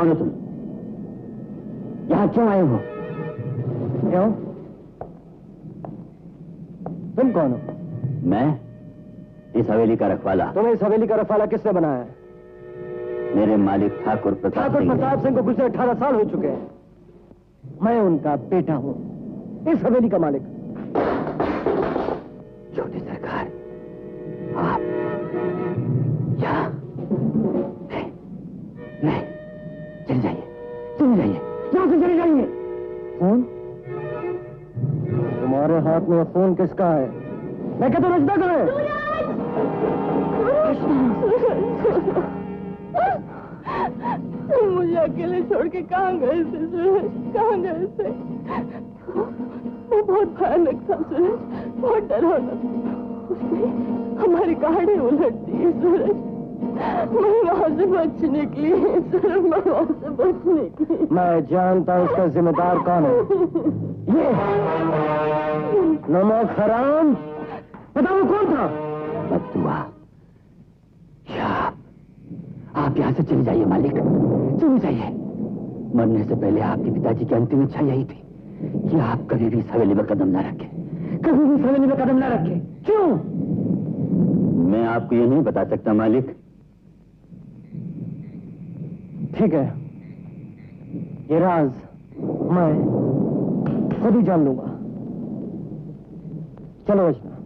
कौन हो तुम? यहाँ क्यों आए हो? क्यों? तुम कौन हो? मैं इस हवेली का रखवाला। तुम्हें इस हवेली का रखवाला किसने बनाया है? मेरे मालिक ठाकुर प्रताप सिंह को गुजरे 18 साल हो चुके हैं। मैं उनका बेटा हूं, इस हवेली का मालिक। छोटी सरकार, आप यहाँ नहीं, चले जाइए, चले जाइए, यहाँ से चले जाइए। फोन? तुम्हारे हाथ में फोन किसका है? मैं कहता हूँ रचना करें। मुझे अकेले छोड़ के कहाँ गए थे सूरज? कहाँ गए थे? वो बहुत भयानक था सूरज, बहुत डरावना। उसने हमारी गाड़ी उलट दी है सूरज। मैं वहां से बच निकली सूरज, मैं वहां से बच निकली। मैं जानता हूँ इसका जिम्मेदार कौन है। ये नमक हराम, बताओ कौन था? बददुआ, आप यहाँ से चले जाइए मालिक, चले जाइए। मरने से पहले आपके पिताजी की अंतिम इच्छा यही थी कि आप कभी भी इस हवेली में कदम ना रखें, कभी भी इस हवेली में कदम ना रखें। क्यों? मैं आपको ये नहीं बता सकता मालिक। ठीक है, ये राज मैं खुद ही जान लूंगा। चलो रचना।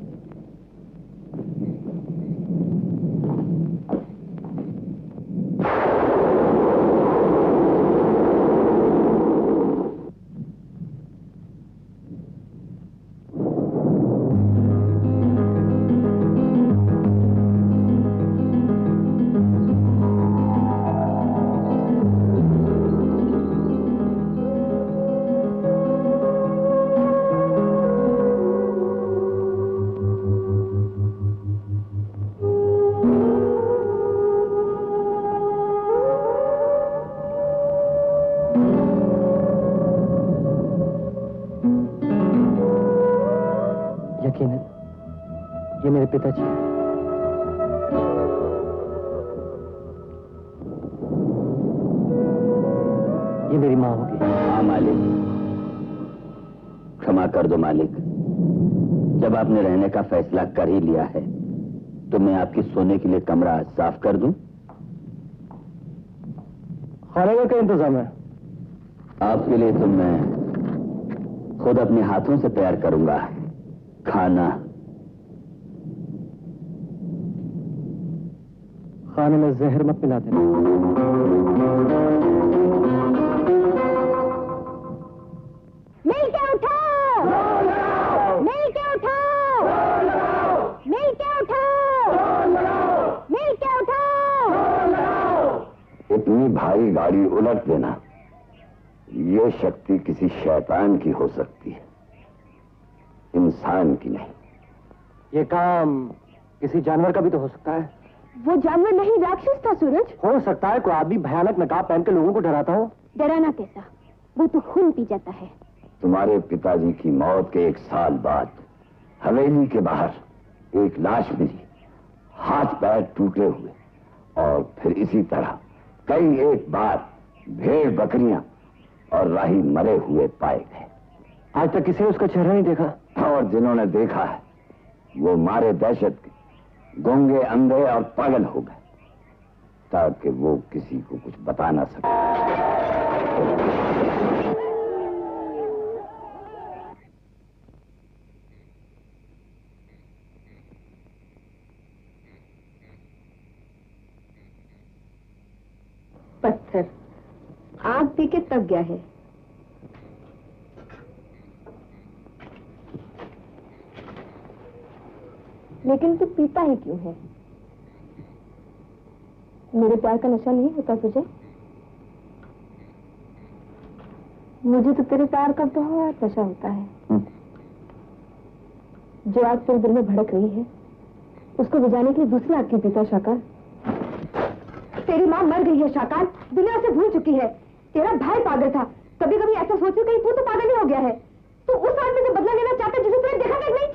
ये मेरे पिताजी हैं। ये मेरी माँ होगी। हाँ मालिक, क्षमा कर दो मालिक। जब आपने रहने का फैसला कर ही लिया है तो मैं आपकी सोने के लिए कमरा साफ कर दूं? खाने का क्या इंतजाम है? आपके लिए तो मैं खुद अपने हाथों से तैयार करूंगा खाना। खाने में जहर मत मिला देना। मिल के उठाओ, मिल के उठाओ, मिल के उठाओ, मिल के उठाओ। इतनी भारी गाड़ी उलट देना, ये शक्ति किसी शैतान की हो सकती है, इंसान की नहीं। ये काम किसी जानवर का भी तो हो सकता है। वो जानवर नहीं, राक्षस था सूरज। हो सकता है कोई आदमी भयानक नकाब पहन के लोगों को डराता हो। डराना कैसा, वो तो खून पी जाता है। तुम्हारे पिताजी की मौत के 1 साल बाद हवेली के बाहर एक लाश मिली, हाथ पैर टूटे हुए, और फिर इसी तरह कई एक बार भेड़ बकरियां और राही मरे हुए पाए गए। आज तक किसी ने उसका चेहरा नहीं देखा। और जिन्होंने देखा है वो मारे दहशत के गूंगे, अंधे और पागल हो गए, ताकि वो किसी को कुछ बता ना सके। पत्थर आग पी के तब गया है। लेकिन तू पीता ही क्यों है? मेरे प्यार का नशा नहीं होता तुझे? मुझे तो तेरे प्यार का बहुत नशा होता है। जो आग तेरे दिल में भड़क रही है उसको बुझाने के लिए दूसरी आग की पीता शाका। तेरी माँ मर गई है शाकाल, दुनिया से भूल चुकी है। तेरा भाई पागल था, कभी कभी ऐसा सोचो कहीं तू तो पागल ही हो गया है। तू उस आदमी से बदला लेना चाहता जिसे तूने देखा तक नहीं।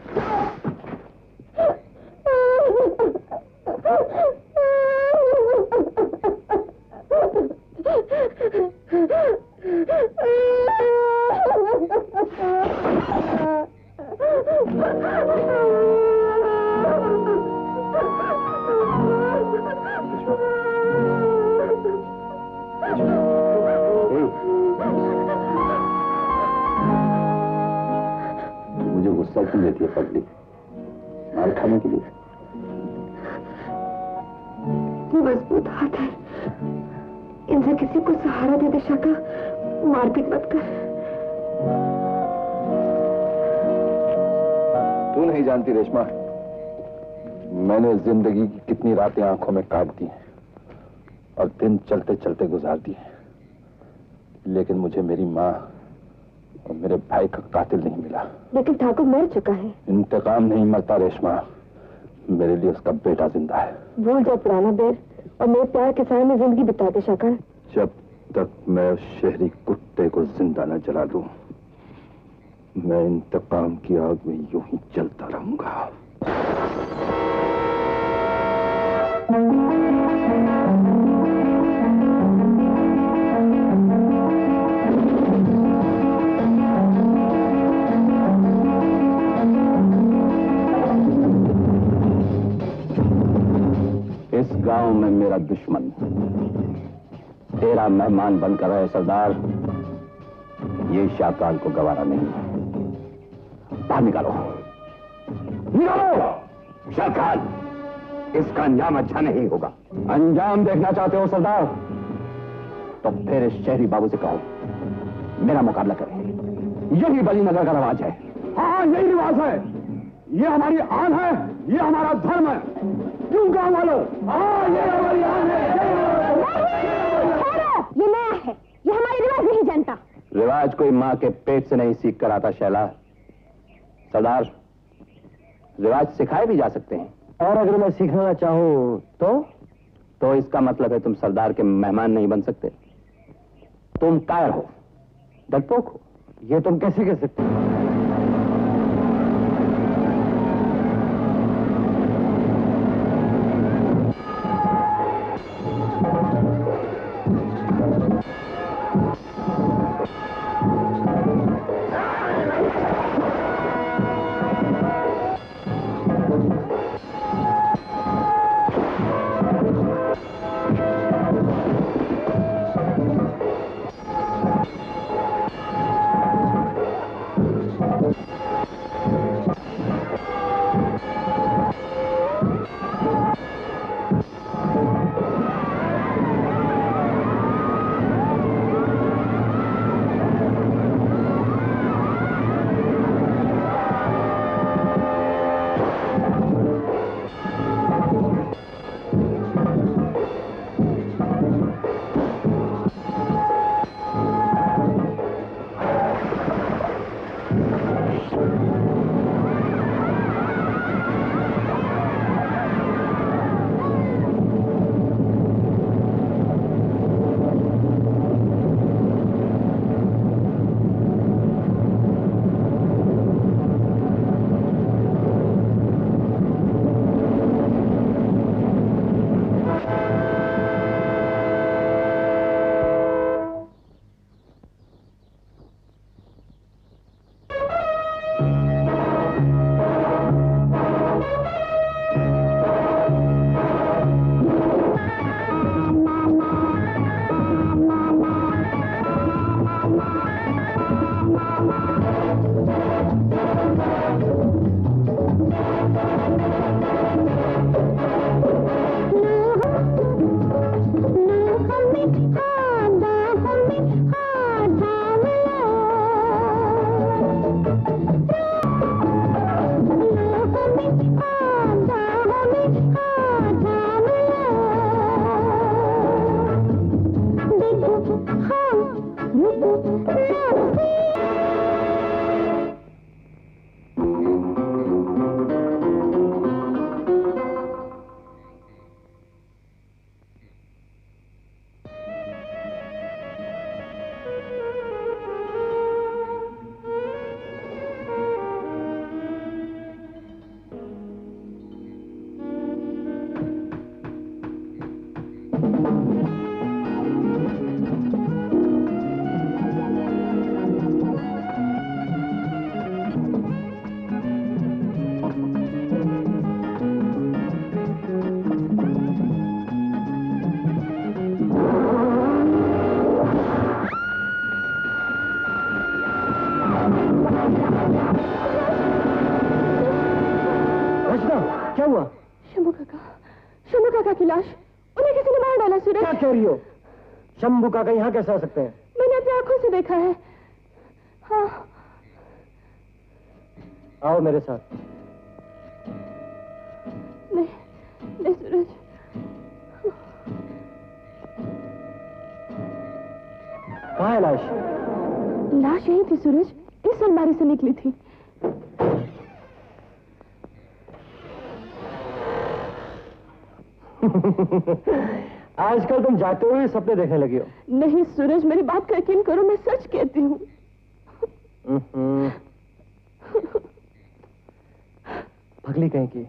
कितनी मजबूत हाथ है। इनसे किसी को सहारा दे दे शाका, मारपीट मत कर। तू नहीं जानती रेशमा, मैंने जिंदगी की कितनी रातें आंखों में काट दी हैं और दिन चलते चलते गुजार दिए, लेकिन मुझे मेरी माँ और मेरे भाई का कातिल नहीं मिला। लेकिन ठाकुर मर चुका है। इंतकाम नहीं मरता रेशमा, मेरे लिए उसका बेटा जिंदा है। भूल जाओ पुराना बैर और मेरे प्यार के साए में जिंदगी बिता दे शाका। जब तक मैं उस शहरी कुत्ते को जिंदा न जला दूं, मैं इंतकाम की आग में यूं ही जलता रहूंगा। इस गांव में मेरा दुश्मन तेरा मेहमान बनकर रहे सरदार, ये शाकाल को गवारा नहीं। बाहर निकालो, निकालो शाकाल, इसका अंजाम अच्छा नहीं होगा। अंजाम देखना चाहते हो सरदार, तो फिर इस शहरी बाबू से कहो मेरा मुकाबला करें। यही बली नगर का रिवाज है। हाँ, यही रिवाज है, ये हमारी आन है, ये हमारा धर्म है। क्यों गांव वालों? हाँ, ये हमारी आन है। ये नया है, ये हमारे रिवाज नहीं जानता। रिवाज कोई माँ के पेट से नहीं सीख कर आता शैला। सरदार, रिवाज सिखाए भी जा सकते हैं। और अगर मैं सीखना चाहूं तो इसका मतलब है तुम सरदार के मेहमान नहीं बन सकते। तुम कायर हो, डरपोक हो। ये तुम कैसे कह सकते हो? क्या हुआ? शंभू काका की लाश उन्हें किसी ने मार डाला सूरज। क्या कह रही हो? शंभू काका यहाँ कैसे आ सकते हैं? मैंने अपनी आंखों से देखा है। हाँ। आओ मेरे साथ। नहीं, नहीं सूरज। कहाँ है लाश? लाश यही थी सूरज, इस अलमारी से निकली थी। आजकल तुम जाते हुए सपने देखने लगी हो। नहीं सूरज, मेरी बात का यकीन करो, मैं सच कहती हूँ। पगली कहीं की।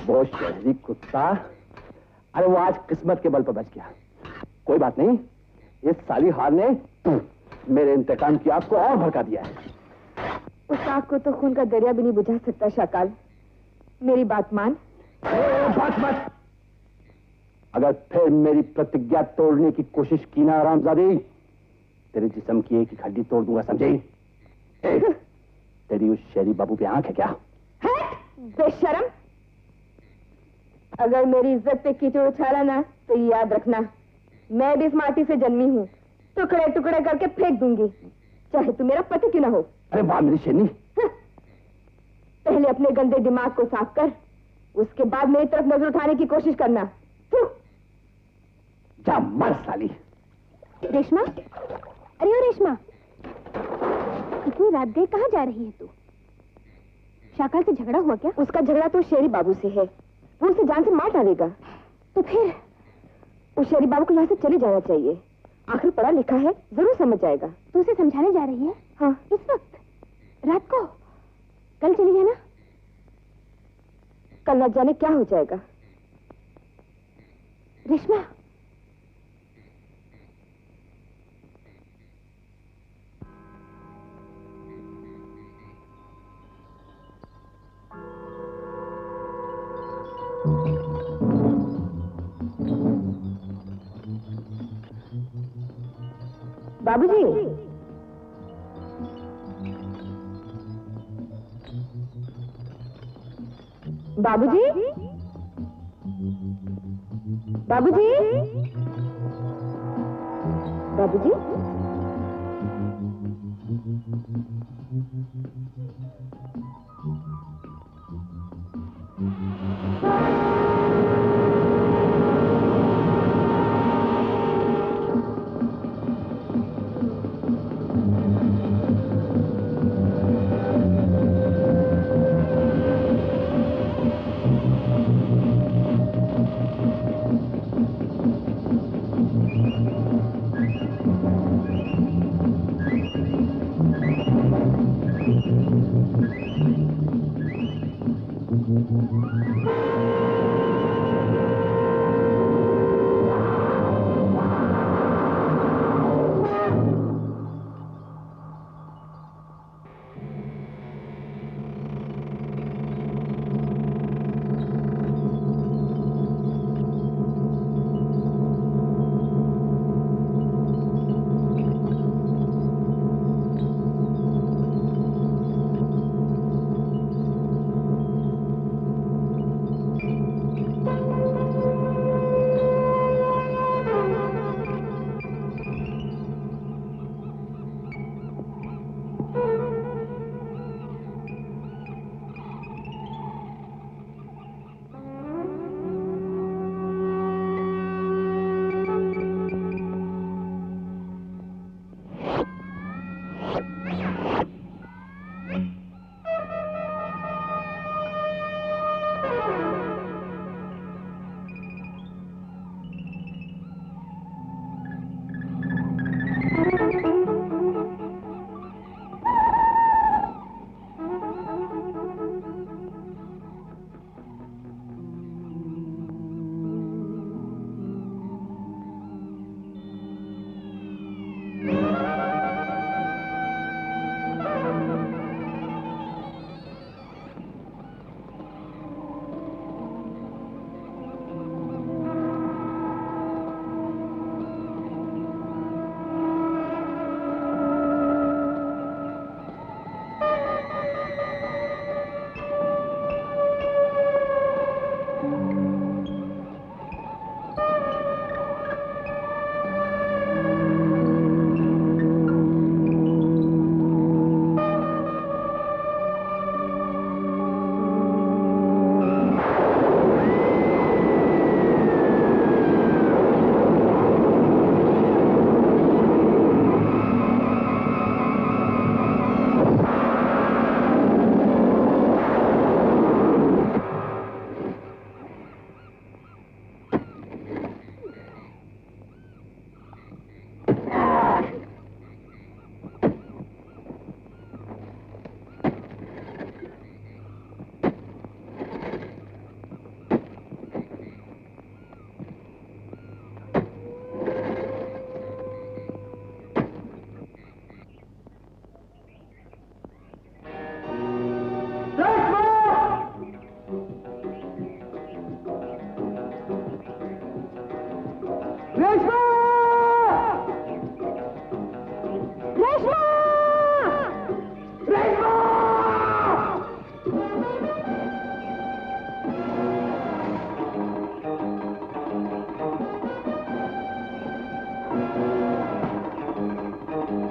वो शहरी कुत्ता, अरे वो आज किस्मत के बल पर बच गया। कोई बात नहीं, इस साली हार ने मेरे इंतकाम की आग को और भड़का दिया है। उस आग को तो खून का दरिया भी नहीं बुझा सकता शाकाल। मेरी बात मान। बात मत। अगर फिर मेरी प्रतिज्ञा तोड़ने की कोशिश की ना हरामजादी, तेरे जिस्म की एक हड्डी तोड़ दूंगा, समझी? तेरी उस शेरी बाबू पे आंख है क्या? है बेशरम। अगर मेरी इज्जत पे कीचड़ उछाला ना तो याद रखना, मैं भी इस माटी से जन्मी हूँ। टुकड़े टुकड़े करके फेंक दूंगी, चाहे तू मेरा पति क्यों ना हो। अरे वाह मेरी शेरनी। पहले अपने गंदे दिमाग को साफ कर, उसके बाद मेरी तरफ नजर उठाने की कोशिश करना। जा मर साली। रेशमा, अरे ओ रेशमा, इतनी रात गए कहाँ जा रही है तू? शाकाल से झगड़ा हुआ क्या? उसका झगड़ा तो शेरी बाबू से है, वो उसे जान से मार डालेगा। तो फिर उस शेरी बाबू को यहाँ से चले जाना चाहिए। आखिर पढ़ा लिखा है, जरूर समझ जाएगा। तू उसे समझाने जा रही है? हाँ। इस वक्त? रात को? कल चली जाना। कल न जाने क्या हो जाएगा। रेशमा, बाबूजी, बाबूजी, बाबूजी, बाबूजी,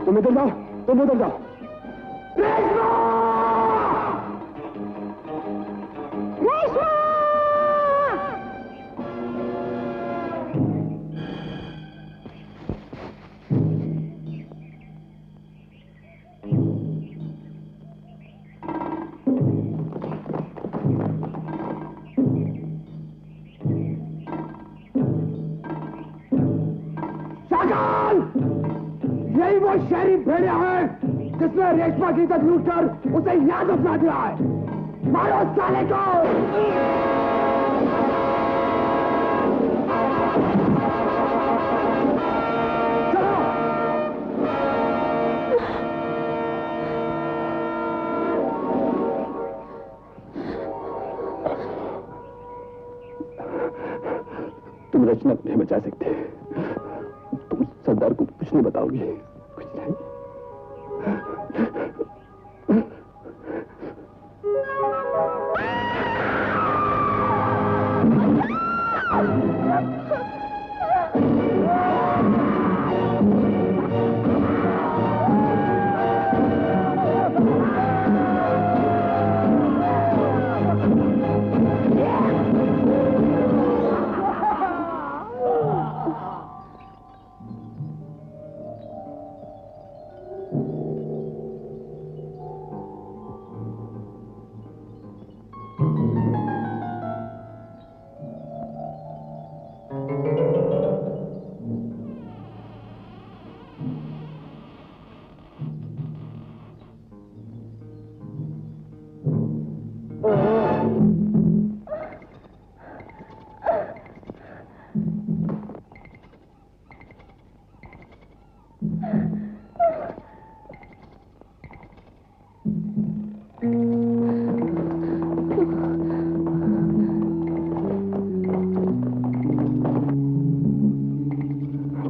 तुम इधर जाओ, तुम उधर जाओ। यही वो शहरी भेड़िया है जिसने रेशमा की इज्जत लूटकर उसे याद अपना दिया है। मारो साले को। तुम रचना को नहीं बचा सकते। तुम सरदार को कुछ नहीं बताओगी। कुछ नहीं।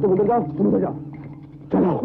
तुम उधर जाओ, चलो।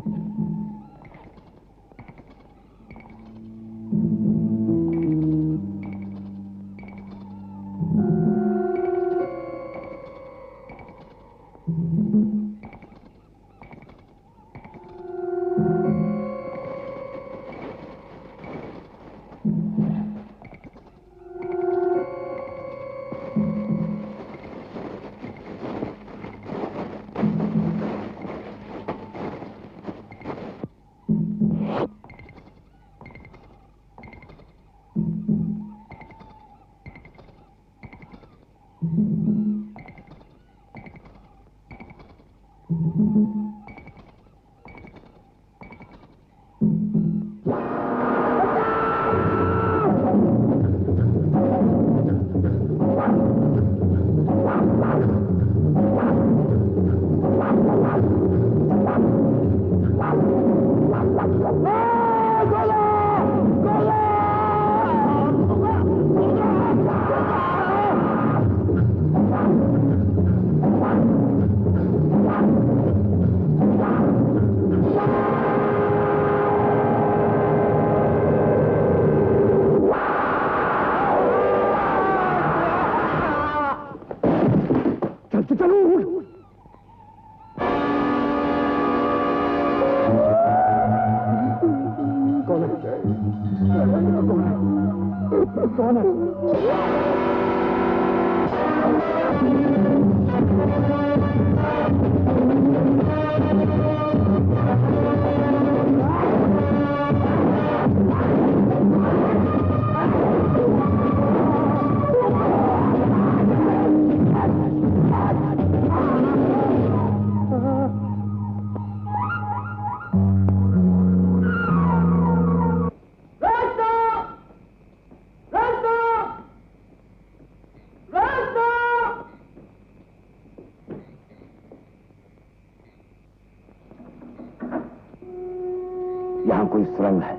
यहाँ कोई सुरंग है,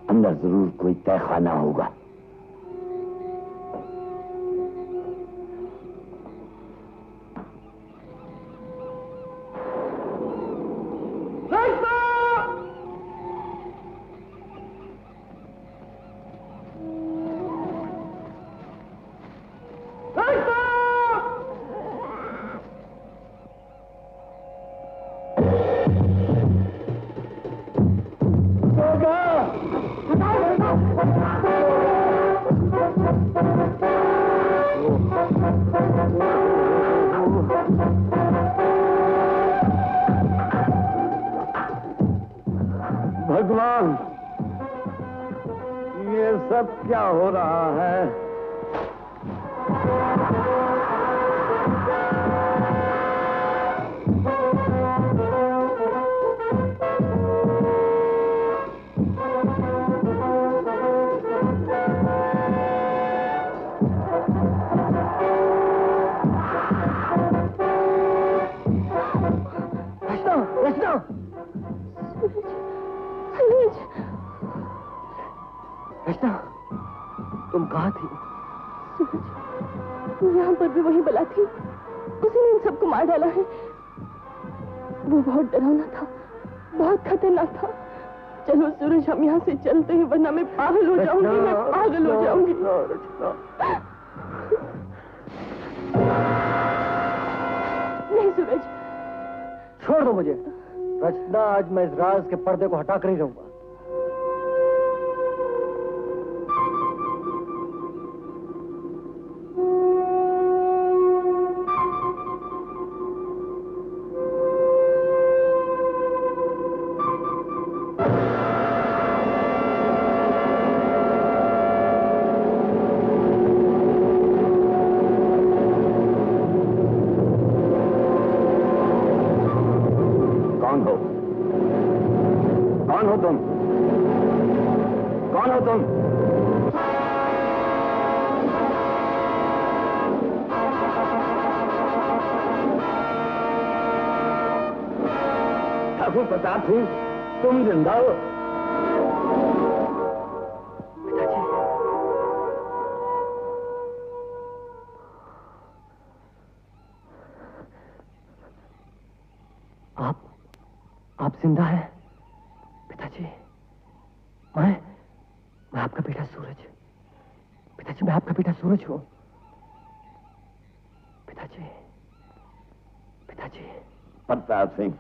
अंदर जरूर कोई तहखाना होगा। भगवान, ये सब क्या हो रहा है? रचना, रचना, तुम कहाँ थी? यहाँ पर भी वही बला थी, उसी ने इन सबको मार डाला है। वो बहुत डरावना था, बहुत खतरनाक था। चलो सूरज, हम यहाँ से चलते हैं, वरना मैं पागल हो जाऊंगी, मैं पागल हो जाऊंगी। नहीं सूरज, छोड़ दो मुझे। रचना, आज मैं इस राज के पर्दे को हटा कर ही रहूंगा। कौन हो तुम? ठाकुर प्रताप सिंह, तुम जिंदा हो? आप जिंदा हैं पिताजी? मैं आपका बेटा सूरज। पिताजी, मैं आपका बेटा सूरज हूं। पिताजी, पिताजी। प्रताप सिंह,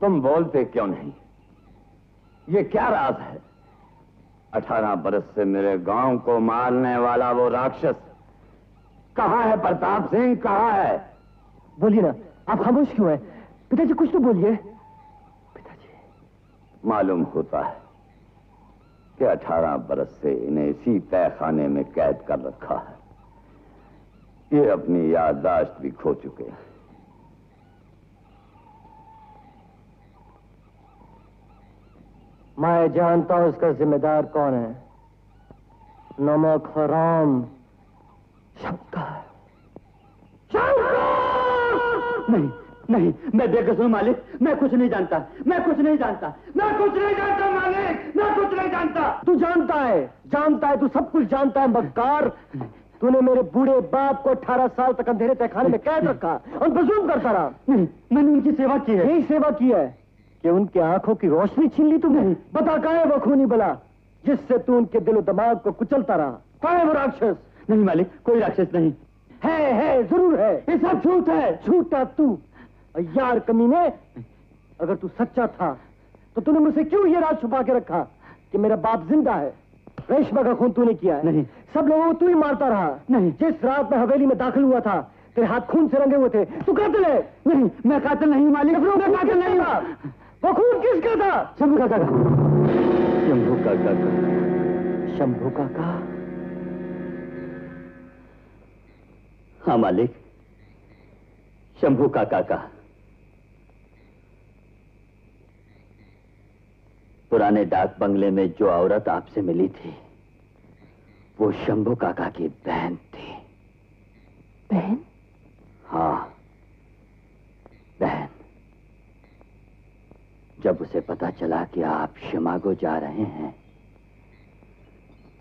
तुम बोलते क्यों नहीं? ये क्या राज है? 18 बरस से मेरे गांव को मारने वाला वो राक्षस कहां है? प्रताप सिंह कहां है? बोलिए ना, आप खामोश क्यों हैं? पिताजी कुछ तो बोलिए। पिताजी, मालूम होता है कि 18 बरस से इन्हें इसी तहखाने में कैद कर रखा है। ये अपनी याददाश्त भी खो चुके हैं। मैं जानता हूं इसका जिम्मेदार कौन है। नमक हराम शंकर। नहीं नहीं, मैं बेकसूर मालिक, मैं कुछ नहीं जानता, मैं कुछ नहीं जानता, मैं कुछ नहीं जानता मालिक, मैं कुछ नहीं जानता। तू जानता है, जानता है, तू सब कुछ जानता है मक्कार। तूने मेरे बूढ़े बाप को 18 साल तक अंधेरे तहखाने में कैद रखा और बजूम करता रहा। नहीं, मैंने उनकी सेवा की है। यही सेवा की है कि उनकी आंखों की रोशनी छीन ली तुमने। बता कहाँ है वो खूनी बला जिससे तू उनके दिलो दिमाग को कुचलता रहा? कहाँ है वो राक्षस? नहीं मालिक, कोई राक्षस नहीं है, जरूर है। ये सब झूठ है। झूठा तू यार कमीने। अगर तू सच्चा था तो तूने मुझसे क्यों ये राज छुपा के रखा कि मेरा बाप जिंदा है? रेशमा का खून तूने किया है। नहीं। सब लोगों को तू ही मारता रहा। नहीं। जिस रात में हवेली में दाखिल हुआ था तेरे हाथ खून से रंगे हुए थे। तू कातिल है। नहीं, मैं कातिल नहीं मालिक, मैं कातिल नहीं था। वो खून किसका था? शंभू काका का। शंभू काका का। शंभू काका? हाँ मालिक, शंभू काका का। पुराने डाक बंगले में जो औरत आपसे मिली थी वो शंभू काका की बहन थी। बहन? हाँ, बहन। जब उसे पता चला कि आप शिमागो जा रहे हैं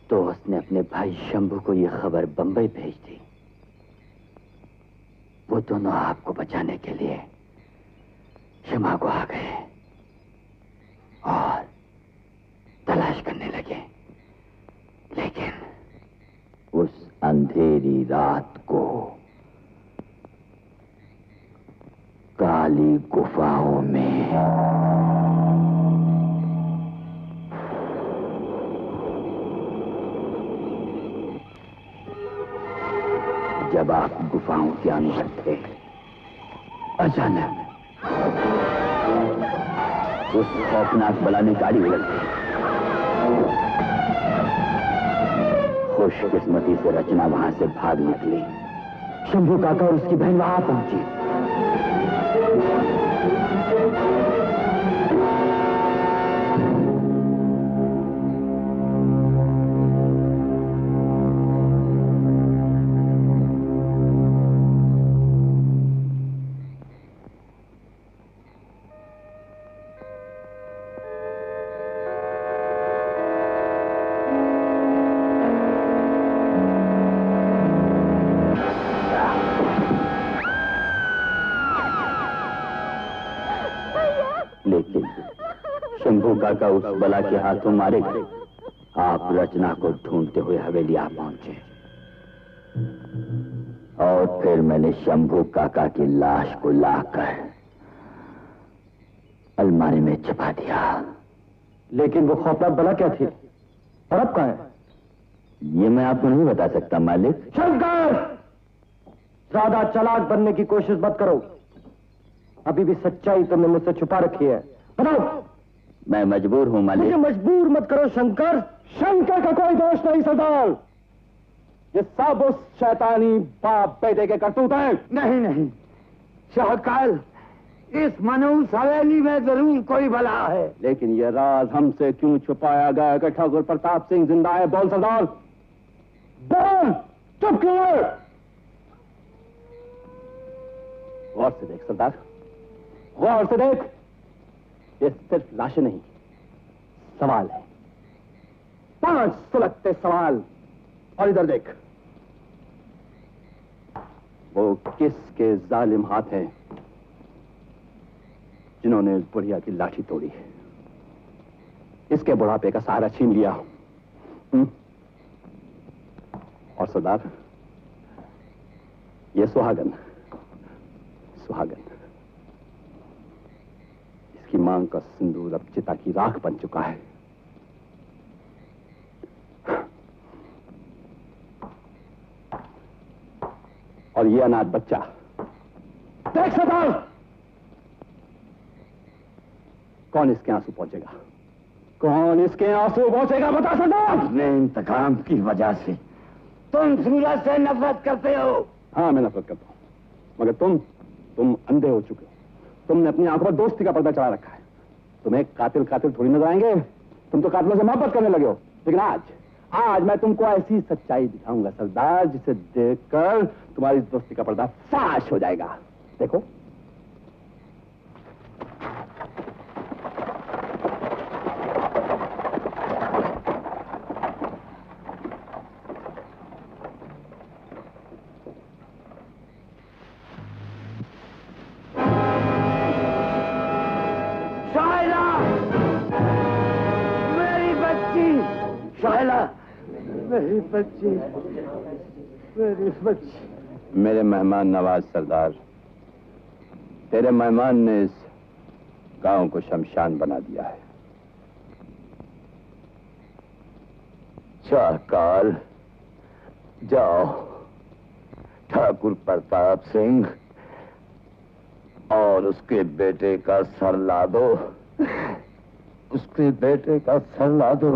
तो उसने अपने भाई शंभू को यह खबर बंबई भेज दी। वो दोनों आपको बचाने के लिए शिमागो आ गए और तलाश करने लगे, लेकिन उस अंधेरी रात को काली गुफाओं में जब आप गुफाओं के अंदर थे, अचानक उस खौफनाक बला ने गाड़ी उलट दी। खुशकिस्मती से रचना वहां से भाग निकली। शंभू काका और उसकी बहन वहां पहुंची। लेकिन शंभू काका उस बला के हाथों मारे गए। आप रचना को ढूंढते हुए हवेली आ पहुंचे और फिर मैंने शंभू काका की लाश को लाकर अलमारी में छिपा दिया। लेकिन वो खौफनाक बला क्या थी और अब कहाँ है? ये मैं आपको नहीं बता सकता मालिक। शंकर, ज्यादा चालाक बनने की कोशिश मत करो। अभी भी सच्चाई तुमने मुझसे छुपा रखी है। बताओ। मैं मजबूर हूं मालिक। मुझे मजबूर मत करो शंकर। शंकर का कोई दोष नहीं सरदार। ये सब उस शैतानी बाप बेटे के करतूत हैं। नहीं नहीं शाहकाल, इस मनहूस हवेली में जरूर कोई भला है। लेकिन ये राज हमसे क्यों छुपाया गया कि ठाकुर प्रताप सिंह जिंदा है? बोल सरदार, बोल। चुप क्यों है? गौर से देख सरदार, गौर से देख। ये सिर्फ लाशें नहीं, सवाल है। 5 सुलगते सवाल। और इधर देख, वो किसके जालिम हाथ हैं जिन्होंने इस बुढ़िया की लाठी तोड़ी? इसके बुढ़ापे का सहारा छीन लिया। और सरदार, ये सुहागन, सुहागन, इसकी मांग का सिंदूर अब चिता की राख बन चुका है। और ये अनाथ बच्चा, देख सरदार, कौन इसके आंसू पहुंचेगा? कौन इसके आंसू पहुंचेगा? बता सरदार। अपने इंतकाम की वजह से तुम सूरज से नफरत करते हो। हाँ, मैं नफरत करता हूं, मगर तुम अंधे हो चुके हो। तुमने अपनी आंखों पर दोस्ती का पर्दा चढ़ा रखा है। तुम्हें कातिल कातिल थोड़ी नजर आएंगे। तुम तो कातिलों से मोहब्बत करने लगे हो। लेकिन आज मैं तुमको ऐसी सच्चाई दिखाऊंगा सरदार, जिसे देखकर तुम्हारी दोस्ती का पर्दा फाश हो जाएगा। देखो। मेरी बच्ची, मेरी बच्ची। मेरे मेहमान नवाज सरदार, तेरे मेहमान ने इस गांव को शमशान बना दिया है। शाहकाल, जाओ ठाकुर प्रताप सिंह और उसके बेटे का सर ला दो। उसके बेटे का सर ला दो।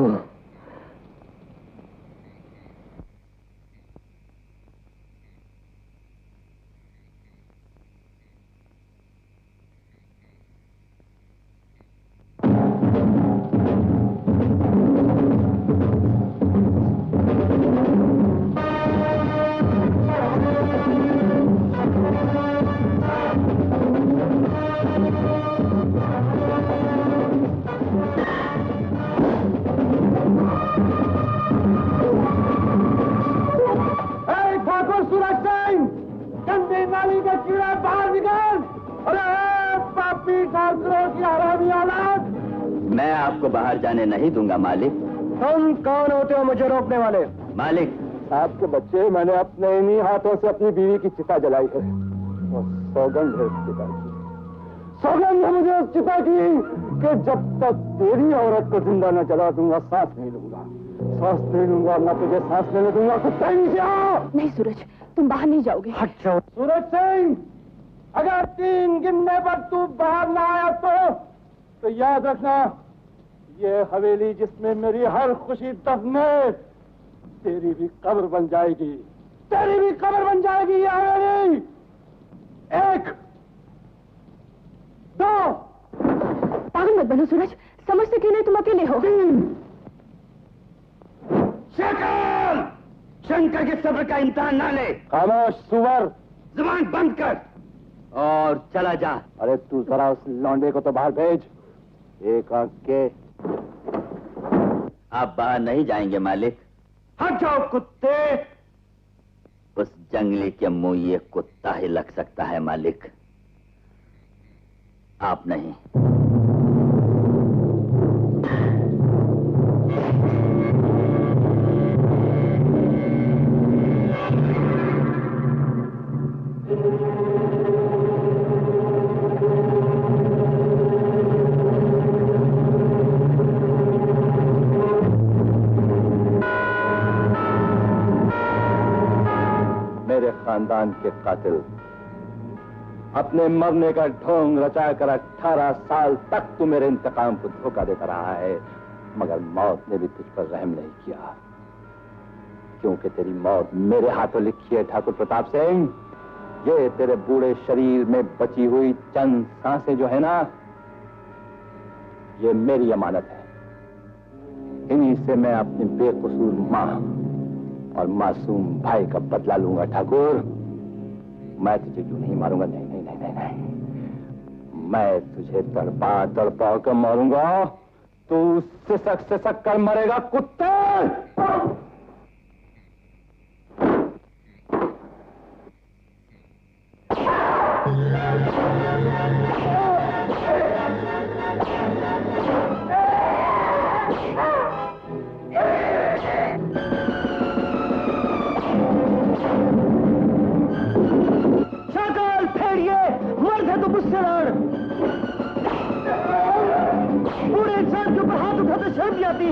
मैं आपको बाहर जाने नहीं दूंगा मालिक। तुम कौन होते हो मुझे रोकने वाले? मालिक, आपके बच्चे, मैंने अपने इन्हीं हाथों से अपनी बीवी की चिता जलाई है। और सौगंध है उस चिता की, सौगंध है मुझे उस चिता की कि जब तक तेरी औरत को जिंदा न जला दूंगा, सांस नहीं लूंगा, सांस नहीं लूंगा, न तुझे सांस लेने दूंगा। कुत्ता ही नीचे आओ। नहीं सूरज, तुम बाहर नहीं जाओगे। हट जाओ। सूरज सिंह, अगर 3 गिनने पर तू बाहर ना आया तो याद रखना, ये हवेली जिसमें मेरी हर खुशी दफन है, तेरी भी कब्र बन जाएगी, तेरी भी कब्र बन जाएगी ये हवेली। 1 2 पागल मत बनो सूरज, समझते क्यों नहीं तुम अकेले हो? 3 शक्ल! शंकर के सब्र का इम्तिहान ना ले। खामोश सुवर, जुबान बंद कर और चला जा। अरे तू जरा उस लौंडे को तो बाहर भेज। एक आंख के। आप बाहर नहीं जाएंगे मालिक। हट जाओ कुत्ते। उस जंगली के मुंह ये कुत्ता ही लग सकता है मालिक, आप नहीं। खानदान के कातिल अपने मरने का ढोंग रचाकर 18 साल तक तू मेरे इंतकाम को धोखा देता रहा है, मगर मौत ने भी तुझ पर रहम नहीं किया, क्योंकि तेरी मौत मेरे हाथों लिखी है ठाकुर प्रताप सिंह। ये तेरे बूढ़े शरीर में बची हुई चंद सांसें जो है ना, ये मेरी अमानत है। इन्हीं से मैं अपनी बेकसूर मां और मासूम भाई का बदला लूंगा ठाकुर। मैं तुझे यूं नहीं मारूंगा, नहीं नहीं नहीं नहीं नहीं, मैं तुझे तड़पा कर मारूंगा, तू सिसक सिसक कर मरेगा कुत्ते। मुझसे लड़। पूरे इंसान के ऊपर हाथ उठाते शर्म नहीं आती।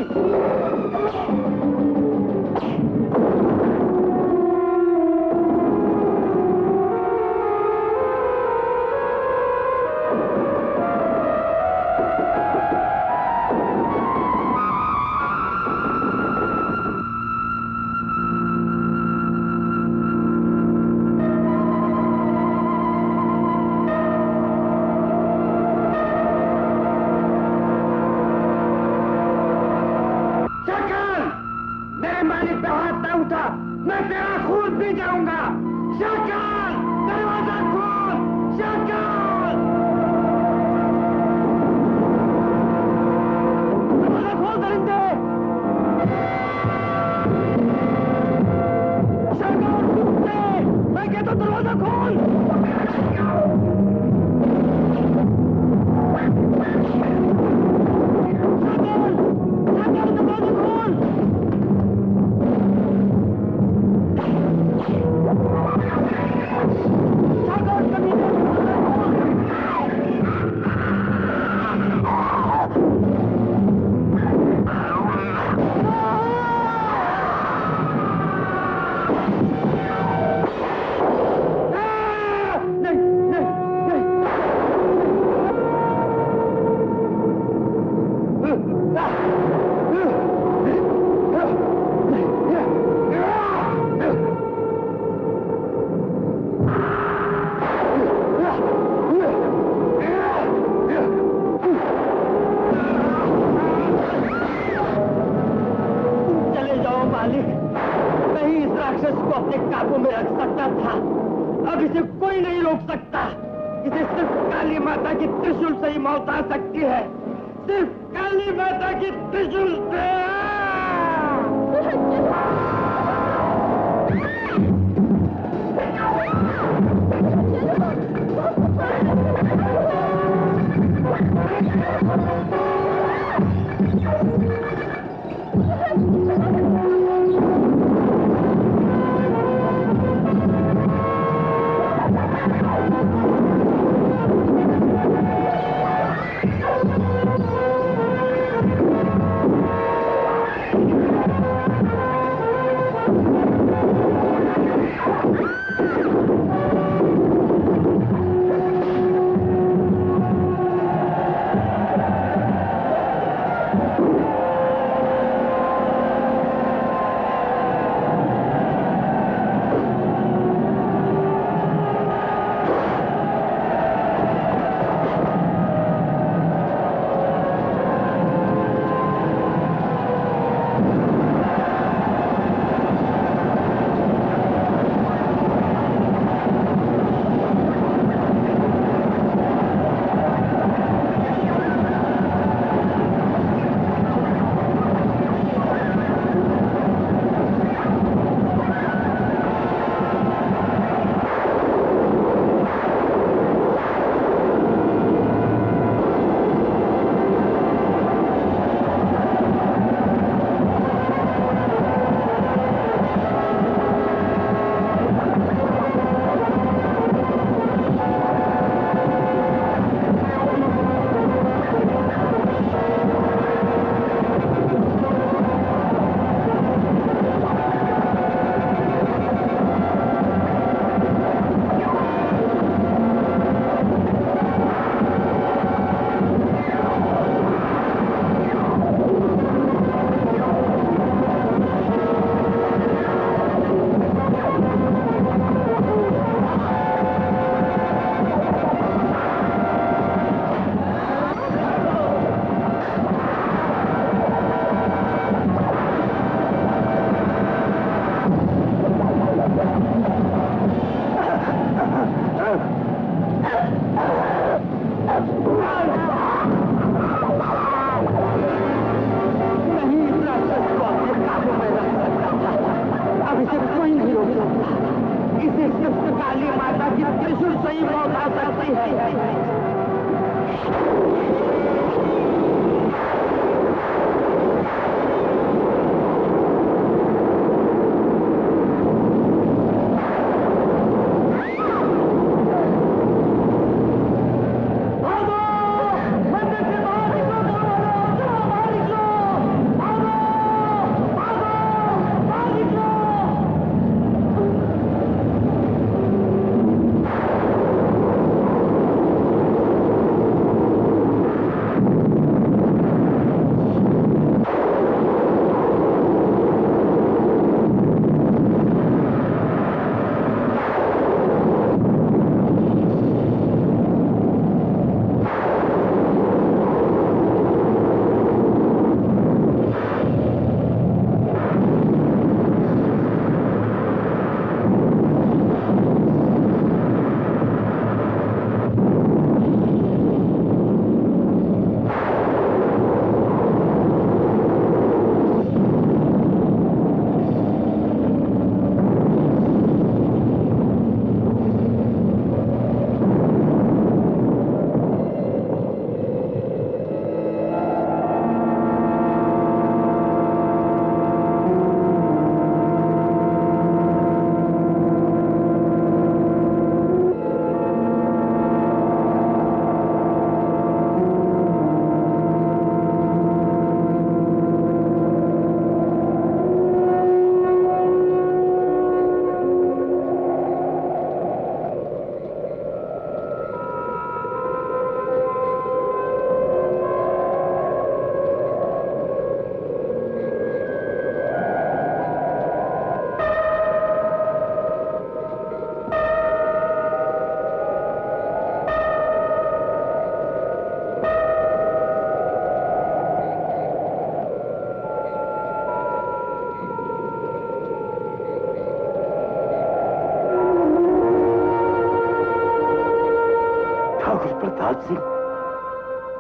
प्रताप सिंह,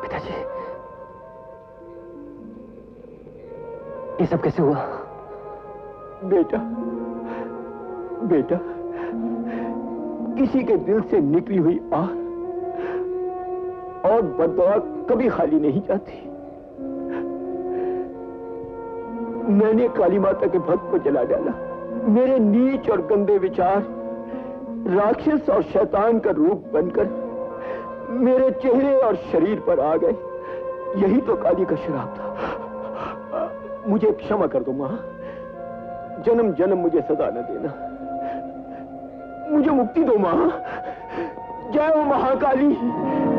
पिताजी, ये सब कैसे हुआ? बेटा, बेटा, किसी के दिल से निकली हुई आह और बददुआ कभी खाली नहीं जाती। मैंने काली माता के भक्त को जला डाला। मेरे नीच और गंदे विचार राक्षस और शैतान का रूप बनकर मेरे चेहरे और शरीर पर आ गए। यही तो काली का श्राप था। मुझे क्षमा कर दो मां, जन्म जन्म मुझे सजा न देना, मुझे मुक्ति दो मां। जय हो महाकाली।